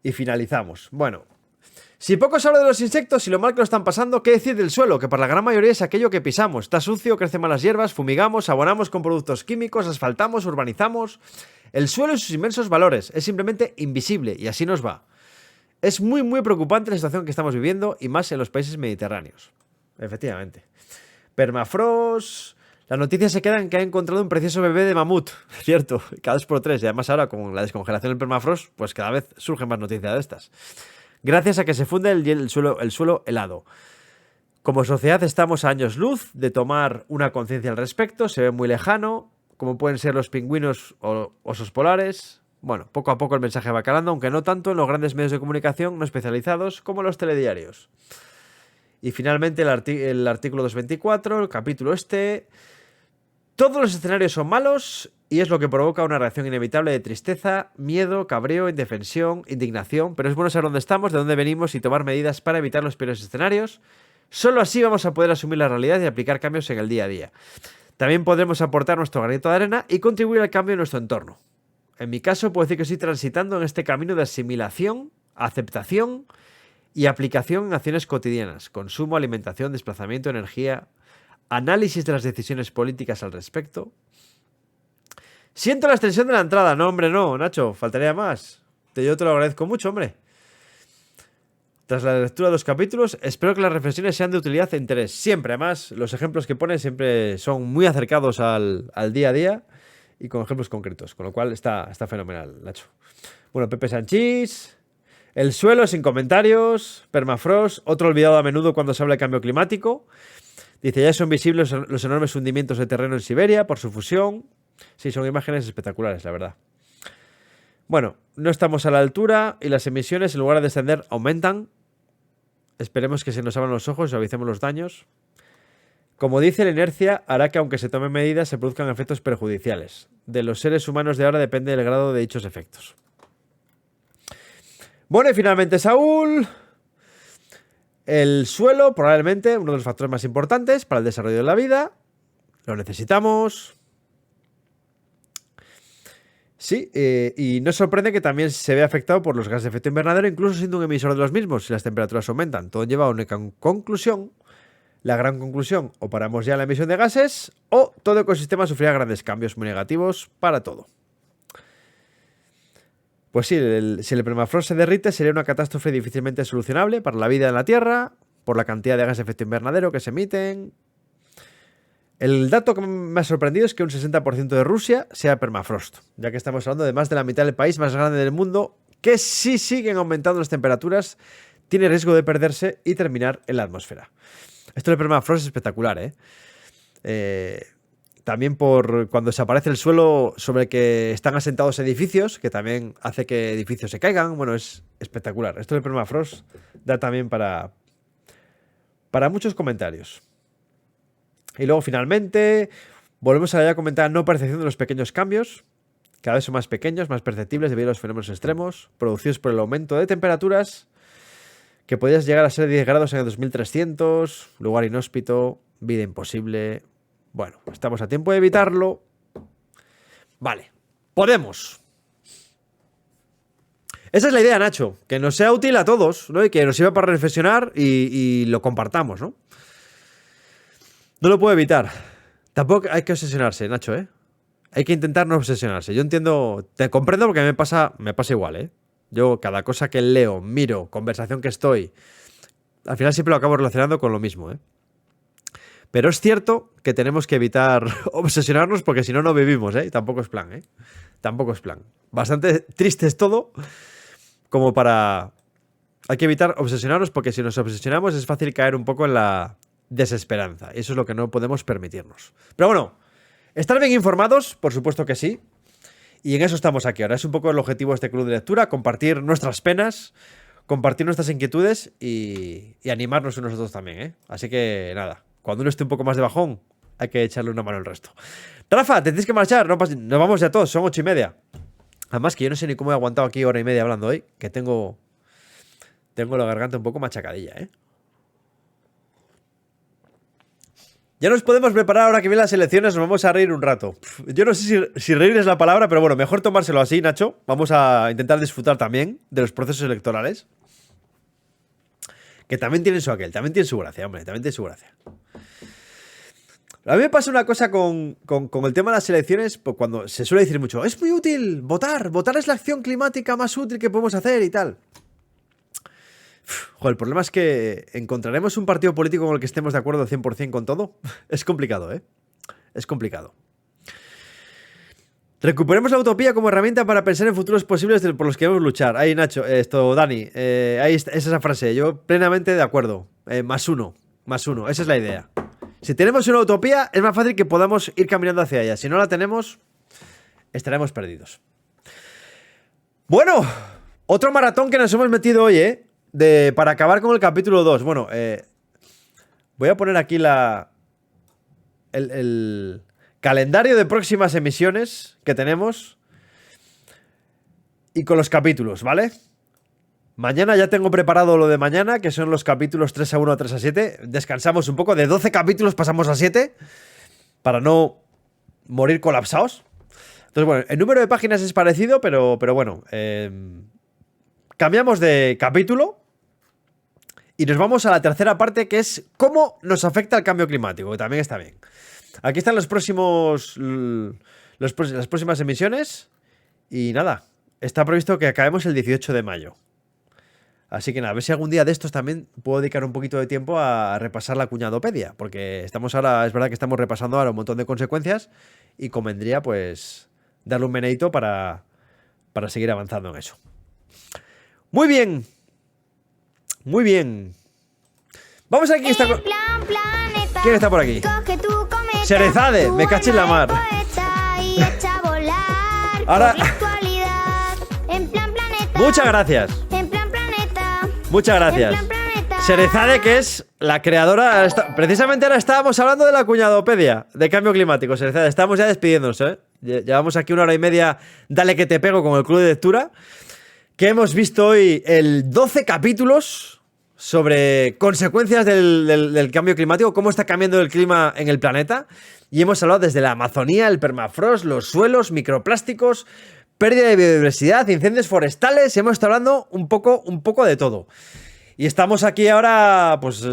Y finalizamos. Bueno, si poco se habla de los insectos y lo mal que lo están pasando, ¿qué decir del suelo? Que para la gran mayoría es aquello que pisamos. Está sucio, crecen malas hierbas, fumigamos, abonamos con productos químicos, asfaltamos, urbanizamos. El suelo y sus inmensos valores es simplemente invisible y así nos va. Es muy, muy preocupante la situación que estamos viviendo y más en los países mediterráneos. Efectivamente. Permafrost. Las noticias se quedan que ha encontrado un precioso bebé de mamut, cierto, cada 2x3. Y además ahora con la descongelación del permafrost, pues cada vez surgen más noticias de estas. Gracias a que se funde el suelo helado. Como sociedad estamos a años luz de tomar una conciencia al respecto, se ve muy lejano, como pueden ser los pingüinos o osos polares. Bueno, poco a poco el mensaje va calando, aunque no tanto en los grandes medios de comunicación no especializados como los telediarios. Y finalmente el artículo 224, el capítulo este. Todos los escenarios son malos y es lo que provoca una reacción inevitable de tristeza, miedo, cabreo, indefensión, indignación, pero es bueno saber dónde estamos, de dónde venimos y tomar medidas para evitar los peores escenarios. Solo así vamos a poder asumir la realidad y aplicar cambios en el día a día. También podremos aportar nuestro granito de arena y contribuir al cambio en nuestro entorno. En mi caso puedo decir que estoy transitando en este camino de asimilación, aceptación y aplicación en acciones cotidianas, consumo, alimentación, desplazamiento, energía, análisis de las decisiones políticas al respecto. Siento la extensión de la entrada. No, hombre, no, Nacho, faltaría más. Yo te lo agradezco mucho, hombre. Tras la lectura de los capítulos, espero que las reflexiones sean de utilidad e interés. Siempre, además, los ejemplos que pones siempre son muy acercados al día a día y con ejemplos concretos, con lo cual está fenomenal, Nacho. Bueno, Pepe Sanchís, el suelo sin comentarios, permafrost, otro olvidado a menudo cuando se habla de cambio climático. Dice, ya son visibles los enormes hundimientos de terreno en Siberia por su fusión. Sí, son imágenes espectaculares, la verdad. Bueno, no estamos a la altura y las emisiones, en lugar de descender, aumentan. Esperemos que se nos abran los ojos y suavicemos los daños. Como dice, la inercia hará que, aunque se tomen medidas, se produzcan efectos perjudiciales. De los seres humanos de ahora depende el grado de dichos efectos. Bueno, y finalmente, Saúl. El suelo, probablemente, uno de los factores más importantes para el desarrollo de la vida. Lo necesitamos. Sí, y no sorprende que también se vea afectado por los gases de efecto invernadero, incluso siendo un emisor de los mismos, si las temperaturas aumentan. Todo lleva a una conclusión. La gran conclusión, o paramos ya la emisión de gases, o todo ecosistema sufrirá grandes cambios muy negativos para todo. Pues sí, si el permafrost se derrite sería una catástrofe difícilmente solucionable para la vida en la Tierra, por la cantidad de gases de efecto invernadero que se emiten. El dato que me ha sorprendido es que un 60% de Rusia sea permafrost, ya que estamos hablando de más de la mitad del país más grande del mundo, que si siguen aumentando las temperaturas, tiene riesgo de perderse y terminar en la atmósfera. Esto del permafrost es espectacular, ¿eh? También por cuando desaparece el suelo sobre el que están asentados edificios, que también hace que edificios se caigan. Bueno, es espectacular. Esto del permafrost da también para muchos comentarios. Y luego, finalmente, volvemos a la ya comentada no percepción de los pequeños cambios. Cada vez son más pequeños, más perceptibles debido a los fenómenos extremos, producidos por el aumento de temperaturas, que podías llegar a ser 10 grados en el 2300, lugar inhóspito, vida imposible. Bueno, estamos a tiempo de evitarlo. Vale, podemos. Esa es la idea, Nacho, que nos sea útil a todos, ¿no? Y que nos sirva para reflexionar y lo compartamos, ¿no? No lo puedo evitar. Tampoco hay que obsesionarse, Nacho, ¿eh? Hay que intentar no obsesionarse. Yo entiendo, te comprendo porque me pasa igual, ¿eh? Yo cada cosa que leo, miro, conversación que estoy, al final siempre lo acabo relacionando con lo mismo, ¿eh? Pero es cierto que tenemos que evitar obsesionarnos porque si no, no vivimos, ¿eh? Y tampoco es plan, ¿eh? Tampoco es plan. Bastante triste es todo como para... Hay que evitar obsesionarnos porque si nos obsesionamos es fácil caer un poco en la desesperanza. Y eso es lo que no podemos permitirnos. Pero bueno, estar bien informados, por supuesto que sí. Y en eso estamos aquí ahora. Es un poco el objetivo de este club de lectura, compartir nuestras penas, compartir nuestras inquietudes y animarnos unos a otros también, ¿eh? Así que nada, cuando uno esté un poco más de bajón, hay que echarle una mano al resto. Rafa, te tienes que marchar, nos vamos ya todos, son 8:30. Además que yo no sé ni cómo he aguantado aquí 1:30 hablando hoy, que tengo la garganta un poco machacadilla, ¿eh? Ya nos podemos preparar ahora que vienen las elecciones, nos vamos a reír un rato. Yo no sé si reír es la palabra, pero bueno, mejor tomárselo así, Nacho. Vamos a intentar disfrutar también de los procesos electorales. Que también tienen su aquel, también tienen su gracia, hombre, también tienen su gracia. A mí me pasa una cosa con el tema de las elecciones, pues cuando se suele decir mucho, es muy útil votar es la acción climática más útil que podemos hacer y tal. Joder, el problema es que ¿encontraremos un partido político con el que estemos de acuerdo 100% con todo? Es complicado, ¿eh? Es complicado. Recuperemos la utopía como herramienta para pensar en futuros posibles por los que debemos luchar. Ahí, Nacho, Dani, ahí está, es esa frase. Yo plenamente de acuerdo. Más uno, esa es la idea. Si tenemos una utopía, es más fácil que podamos ir caminando hacia ella. Si no la tenemos, estaremos perdidos. Bueno, otro maratón que nos hemos metido hoy, ¿eh? Para acabar con el capítulo 2. Bueno, voy a poner aquí el calendario de próximas emisiones que tenemos y con los capítulos, ¿vale? Mañana ya tengo preparado lo de mañana, que son los capítulos 3 a 1 a 3 a 7. Descansamos un poco, de 12 capítulos pasamos a 7 para no morir colapsados. Entonces, bueno, el número de páginas es parecido, pero bueno, cambiamos de capítulo y nos vamos a la tercera parte, que es cómo nos afecta el cambio climático, que también está bien. Aquí están las próximas emisiones y nada, está previsto que acabemos el 18 de mayo. Así que nada, a ver si algún día de estos también puedo dedicar un poquito de tiempo a repasar la cuñadopedia, porque estamos ahora, es verdad que estamos repasando ahora un montón de consecuencias y convendría pues darle un meneito para seguir avanzando en eso. Muy bien. Muy bien. Vamos aquí. ¿Quién está por aquí? Cerezade, me caché en la mar. Ahora. Muchas gracias. Muchas gracias. Cerezade, que es la creadora. Precisamente ahora estábamos hablando de la cuñadopedia, de cambio climático. Cerezade, estamos ya despidiéndonos, ¿eh? Llevamos aquí 1 hora y media. Dale que te pego con el club de lectura. Que hemos visto hoy 12 capítulos sobre consecuencias del cambio climático, cómo está cambiando el clima en el planeta. Y hemos hablado desde la Amazonía, el permafrost, los suelos, microplásticos, pérdida de biodiversidad, incendios forestales. Hemos estado hablando un poco de todo. Y estamos aquí ahora pues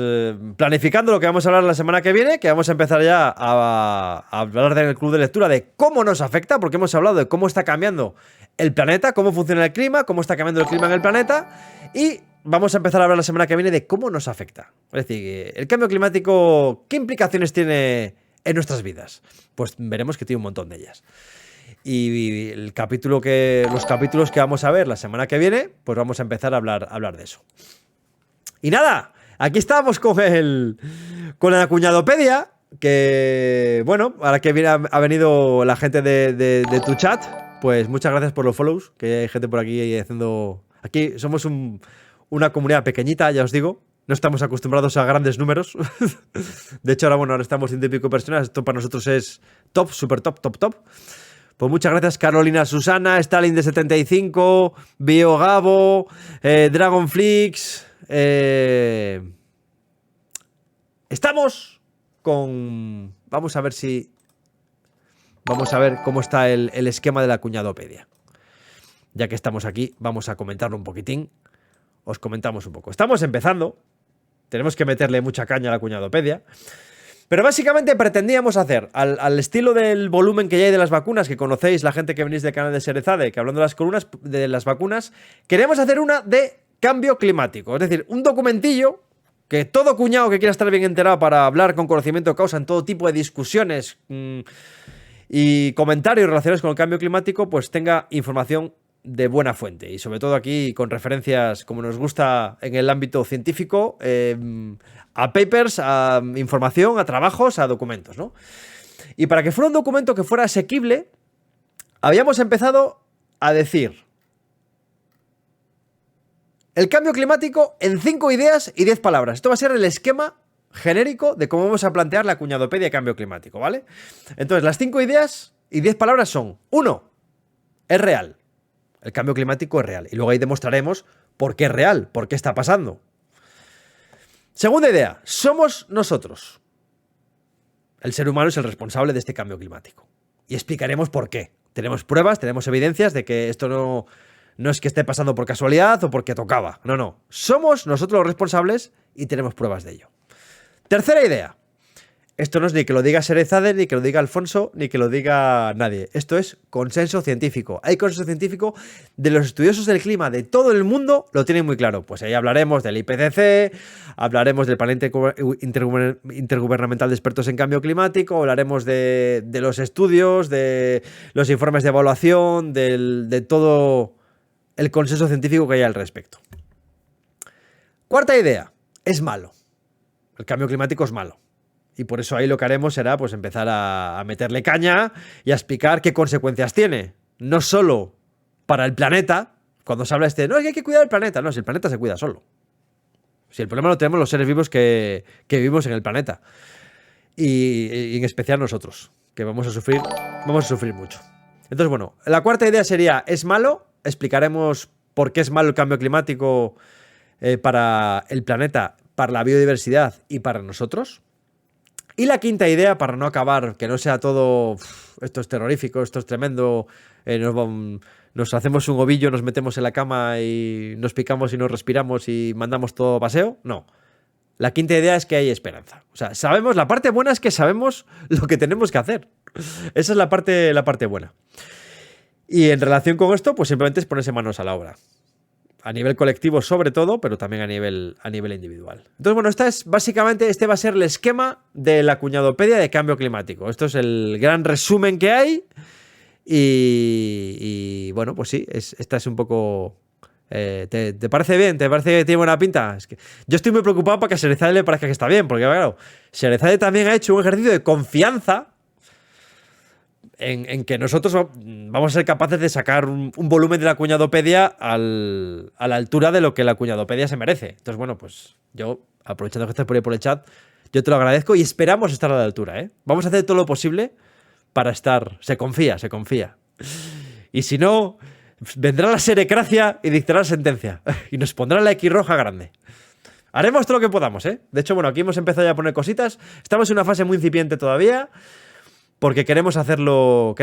planificando lo que vamos a hablar la semana que viene, que vamos a empezar ya a hablar del club de lectura de cómo nos afecta, porque hemos hablado de cómo está cambiando el planeta, cómo funciona el clima, cómo está cambiando el clima en el planeta, y vamos a empezar a hablar la semana que viene de cómo nos afecta. Es decir, el cambio climático, ¿qué implicaciones tiene en nuestras vidas? Pues veremos que tiene un montón de ellas. Y los capítulos que vamos a ver la semana que viene, pues vamos a empezar a hablar de eso. Y nada, aquí estamos con la cuñadopedia, que bueno, ahora que ha venido la gente de tu chat, pues muchas gracias por los follows, que hay gente por aquí haciendo. Aquí somos una comunidad pequeñita, ya os digo. No estamos acostumbrados a grandes números. De hecho, ahora estamos 100 y pico personas. Esto para nosotros es top, super top, top, top. Pues muchas gracias, Carolina Susana, Stalin de 75, Bio Gabo, Dragonflix. Estamos con. Vamos a ver cómo está el esquema de la cuñadopedia. Ya que estamos aquí, vamos a comentarlo un poquitín. Os comentamos un poco. Estamos empezando. Tenemos que meterle mucha caña a la cuñadopedia. Pero básicamente pretendíamos hacer, al estilo del volumen que ya hay de las vacunas, que conocéis la gente que venís del canal de Cerezade, que hablando de las vacunas, queremos hacer una de cambio climático. Es decir, un documentillo que todo cuñado que quiera estar bien enterado para hablar con conocimiento de causa en todo tipo de discusiones y comentarios relacionados con el cambio climático, pues tenga información de buena fuente. Y sobre todo aquí con referencias, como nos gusta en el ámbito científico, a papers, a información, a trabajos, a documentos, ¿no? Y para que fuera un documento que fuera asequible, habíamos empezado a decir el cambio climático en 5 ideas y 10 palabras. Esto va a ser el esquema genérico de cómo vamos a plantear la cuñadopedia de cambio climático, ¿vale? Entonces, las 5 ideas y 10 palabras son: 1. Es real. El cambio climático es real. Y luego ahí demostraremos por qué es real, por qué está pasando. Segunda idea, somos nosotros. el ser humano es el responsable de este cambio climático. Y explicaremos por qué. Tenemos pruebas, tenemos evidencias de que esto no es que esté pasando por casualidad o porque tocaba. No, no. Somos nosotros los responsables y tenemos pruebas de ello. Tercera idea. Esto no es ni que lo diga Sherezade, ni que lo diga Alfonso, ni que lo diga nadie. Esto es consenso científico. Hay consenso científico de los estudiosos del clima de todo el mundo, lo tienen muy claro. Pues ahí hablaremos del IPCC, hablaremos del panel intergubernamental de expertos en cambio climático, hablaremos de los estudios, de los informes de evaluación, de todo el consenso científico que hay al respecto. Cuarta idea. Es malo. El cambio climático es malo. Y por eso ahí lo que haremos será pues empezar a meterle caña y a explicar qué consecuencias tiene. No solo para el planeta, cuando se habla no, es que hay que cuidar el planeta. No, si el planeta se cuida solo. Si el problema lo tenemos los seres vivos que vivimos en el planeta. Y en especial nosotros, que vamos a sufrir mucho. Entonces, bueno, la cuarta idea sería, ¿es malo? Explicaremos por qué es malo el cambio climático para el planeta, para la biodiversidad y para nosotros. Y la quinta idea, para no acabar, que no sea todo, esto es terrorífico, esto es tremendo, nos hacemos un ovillo, nos metemos en la cama y nos picamos y nos respiramos y mandamos todo paseo. No. La quinta idea es que hay esperanza. O sea, sabemos, la parte buena es que sabemos lo que tenemos que hacer. Esa es la parte buena. Y en relación con esto, pues simplemente es ponerse manos a la obra. A nivel colectivo sobre todo, pero también a nivel individual. Entonces, bueno, este va a ser el esquema de la cuñadopedia de cambio climático. Esto es el gran resumen que hay. Y bueno, pues sí, esta es un poco... ¿te parece bien? ¿Te parece que tiene buena pinta? Es que yo estoy muy preocupado para que a Sherezade le parezca que está bien, porque claro, Sherezade también ha hecho un ejercicio de confianza en que nosotros vamos a ser capaces de sacar un volumen de la cuñadopedia a la altura de lo que la cuñadopedia se merece. Entonces, bueno, pues yo, aprovechando que estás por ahí por el chat, yo te lo agradezco y esperamos estar a la altura, ¿eh? Vamos a hacer todo lo posible para estar... Se confía. Y si no, vendrá la serecracia y dictará la sentencia. Y nos pondrá la X roja grande. Haremos todo lo que podamos, ¿eh? De hecho, bueno, aquí hemos empezado ya a poner cositas. Estamos en una fase muy incipiente todavía, porque queremos hacerlo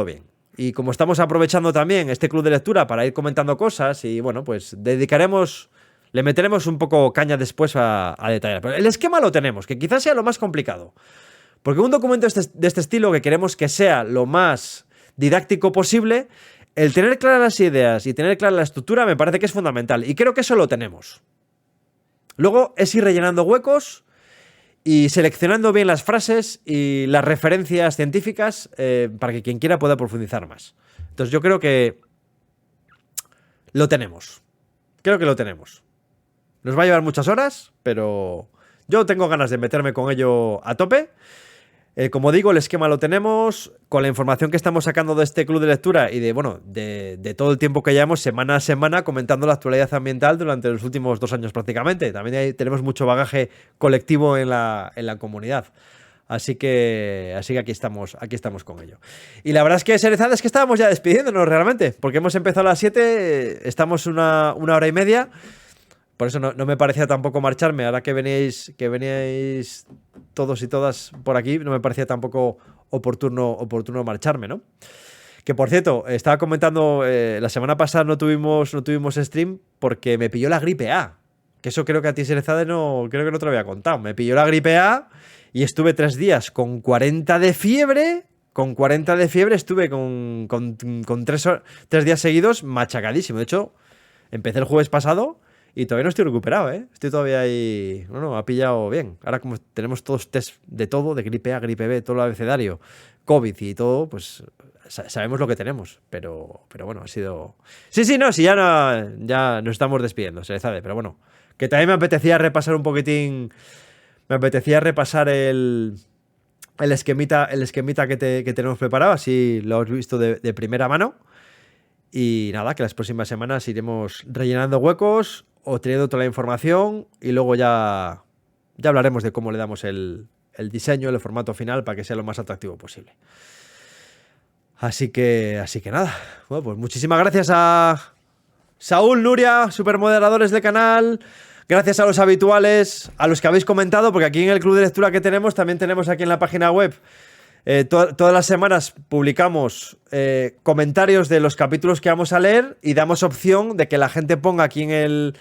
bien. Y como estamos aprovechando también este club de lectura para ir comentando cosas, y bueno, pues le meteremos un poco caña después a detallar. Pero el esquema lo tenemos, que quizás sea lo más complicado. Porque un documento de este estilo, que queremos que sea lo más didáctico posible, el tener claras las ideas y tener clara la estructura me parece que es fundamental. Y creo que eso lo tenemos. Luego es ir rellenando huecos y seleccionando bien las frases y las referencias científicas para que quien quiera pueda profundizar más. Entonces yo creo que lo tenemos. Creo que lo tenemos. Nos va a llevar muchas horas, pero yo tengo ganas de meterme con ello a tope. Como digo, el esquema lo tenemos. Con la información que estamos sacando de este club de lectura y de todo el tiempo que llevamos semana a semana comentando la actualidad ambiental durante los últimos 2 años prácticamente. También tenemos mucho bagaje colectivo en la comunidad. Así que aquí estamos con ello. Y la verdad es que, Sherezade, es que estábamos ya despidiéndonos realmente, porque hemos empezado a las 7, estamos una hora y media. Por eso no me parecía tampoco marcharme. Ahora que veníais todos y todas por aquí, no me parecía tampoco oportuno marcharme, ¿no? Que por cierto, estaba comentando, la semana pasada no tuvimos stream porque me pilló la gripe A. Que eso creo que a ti, Sherezade, creo que no te lo había contado. Me pilló la gripe A y estuve 3 días con 40 de fiebre. Con 40 de fiebre estuve con 3 días seguidos machacadísimo. De hecho, empecé el jueves pasado y todavía no estoy recuperado, ¿eh? Estoy todavía ahí... No, ha pillado bien. Ahora como tenemos todos test de todo, de gripe A, gripe B, todo el abecedario, COVID y todo, pues sabemos lo que tenemos. Pero bueno, ha sido... Sí, no, sí, ya nos estamos despidiendo, Sherezade. Pero bueno, que también me apetecía repasar un poquitín... Me apetecía repasar el esquemita que tenemos preparado, así lo has visto de primera mano. Y nada, que las próximas semanas iremos rellenando huecos o teniendo toda la información y luego ya hablaremos de cómo le damos el diseño, el formato final para que sea lo más atractivo posible. Así que nada, bueno, pues muchísimas gracias a Saúl, Nuria, supermoderadores del canal, Gracias a los habituales, a los que habéis comentado, porque aquí en el club de lectura que tenemos, también tenemos aquí en la página web, todas las semanas publicamos comentarios de los capítulos que vamos a leer y damos opción de que la gente ponga aquí en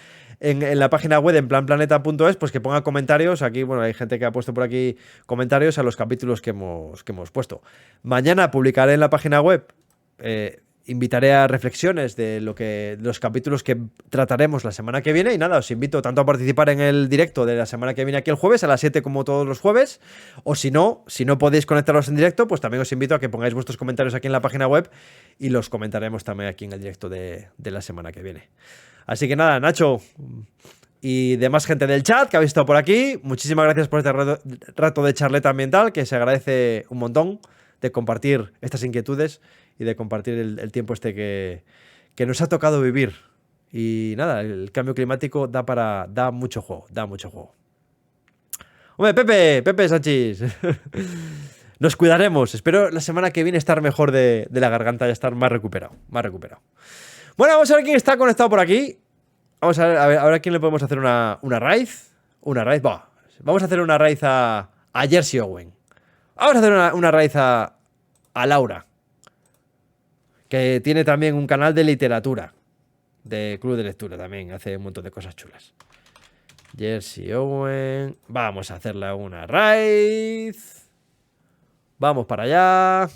la página web, en planplaneta.es, pues que ponga comentarios. Aquí, bueno, hay gente que ha puesto por aquí comentarios a los capítulos que hemos puesto. Mañana publicaré en la página web, invitaré a reflexiones de los capítulos que trataremos la semana que viene. Y nada, os invito tanto a participar en el directo de la semana que viene aquí el jueves a las 7 como todos los jueves. O si no podéis conectaros en directo, pues también os invito a que pongáis vuestros comentarios aquí en la página web y los comentaremos también aquí en el directo de la semana que viene. Así que nada, Nacho y demás gente del chat que habéis estado por aquí, muchísimas gracias por este rato de charleta ambiental, que se agradece un montón, de compartir estas inquietudes y de compartir el tiempo que nos ha tocado vivir. Y nada, el cambio climático da mucho juego, Hombre, Pepe Sánchez, nos cuidaremos. Espero la semana que viene estar mejor de la garganta y estar más recuperado. Bueno, vamos a ver quién está conectado por aquí. Vamos a ver a quién le podemos hacer una raid. Vamos a hacer una raid a Jersey Owen. Vamos a hacer una raid a Laura, que tiene también un canal de literatura, de club de lectura también, hace un montón de cosas chulas. Jersey Owen. Vamos a hacerle una raid. Vamos para allá.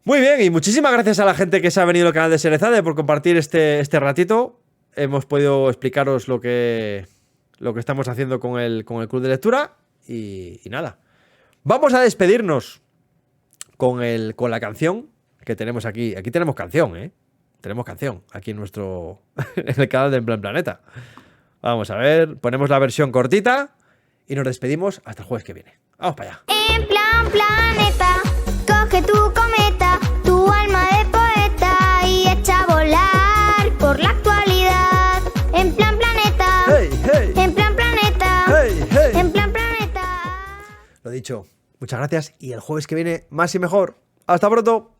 Muy bien, y muchísimas gracias a la gente que se ha venido al canal de Serezade por compartir este ratito. Hemos podido explicaros lo que estamos haciendo con el club de lectura. Y nada. Vamos a despedirnos con la canción que tenemos aquí. Aquí tenemos canción, ¿eh? Tenemos canción aquí en el canal de En Plan Planeta. Vamos a ver, ponemos la versión cortita y nos despedimos hasta el jueves que viene. Vamos para allá. En Plan Planeta, coge tu cometa, tu alma de poeta y echa a volar por la actualidad. En Plan Planeta, Hey, hey. en Plan Planeta, Hey, hey. en Plan Planeta. Lo dicho, muchas gracias y el jueves que viene más y mejor. ¡Hasta pronto!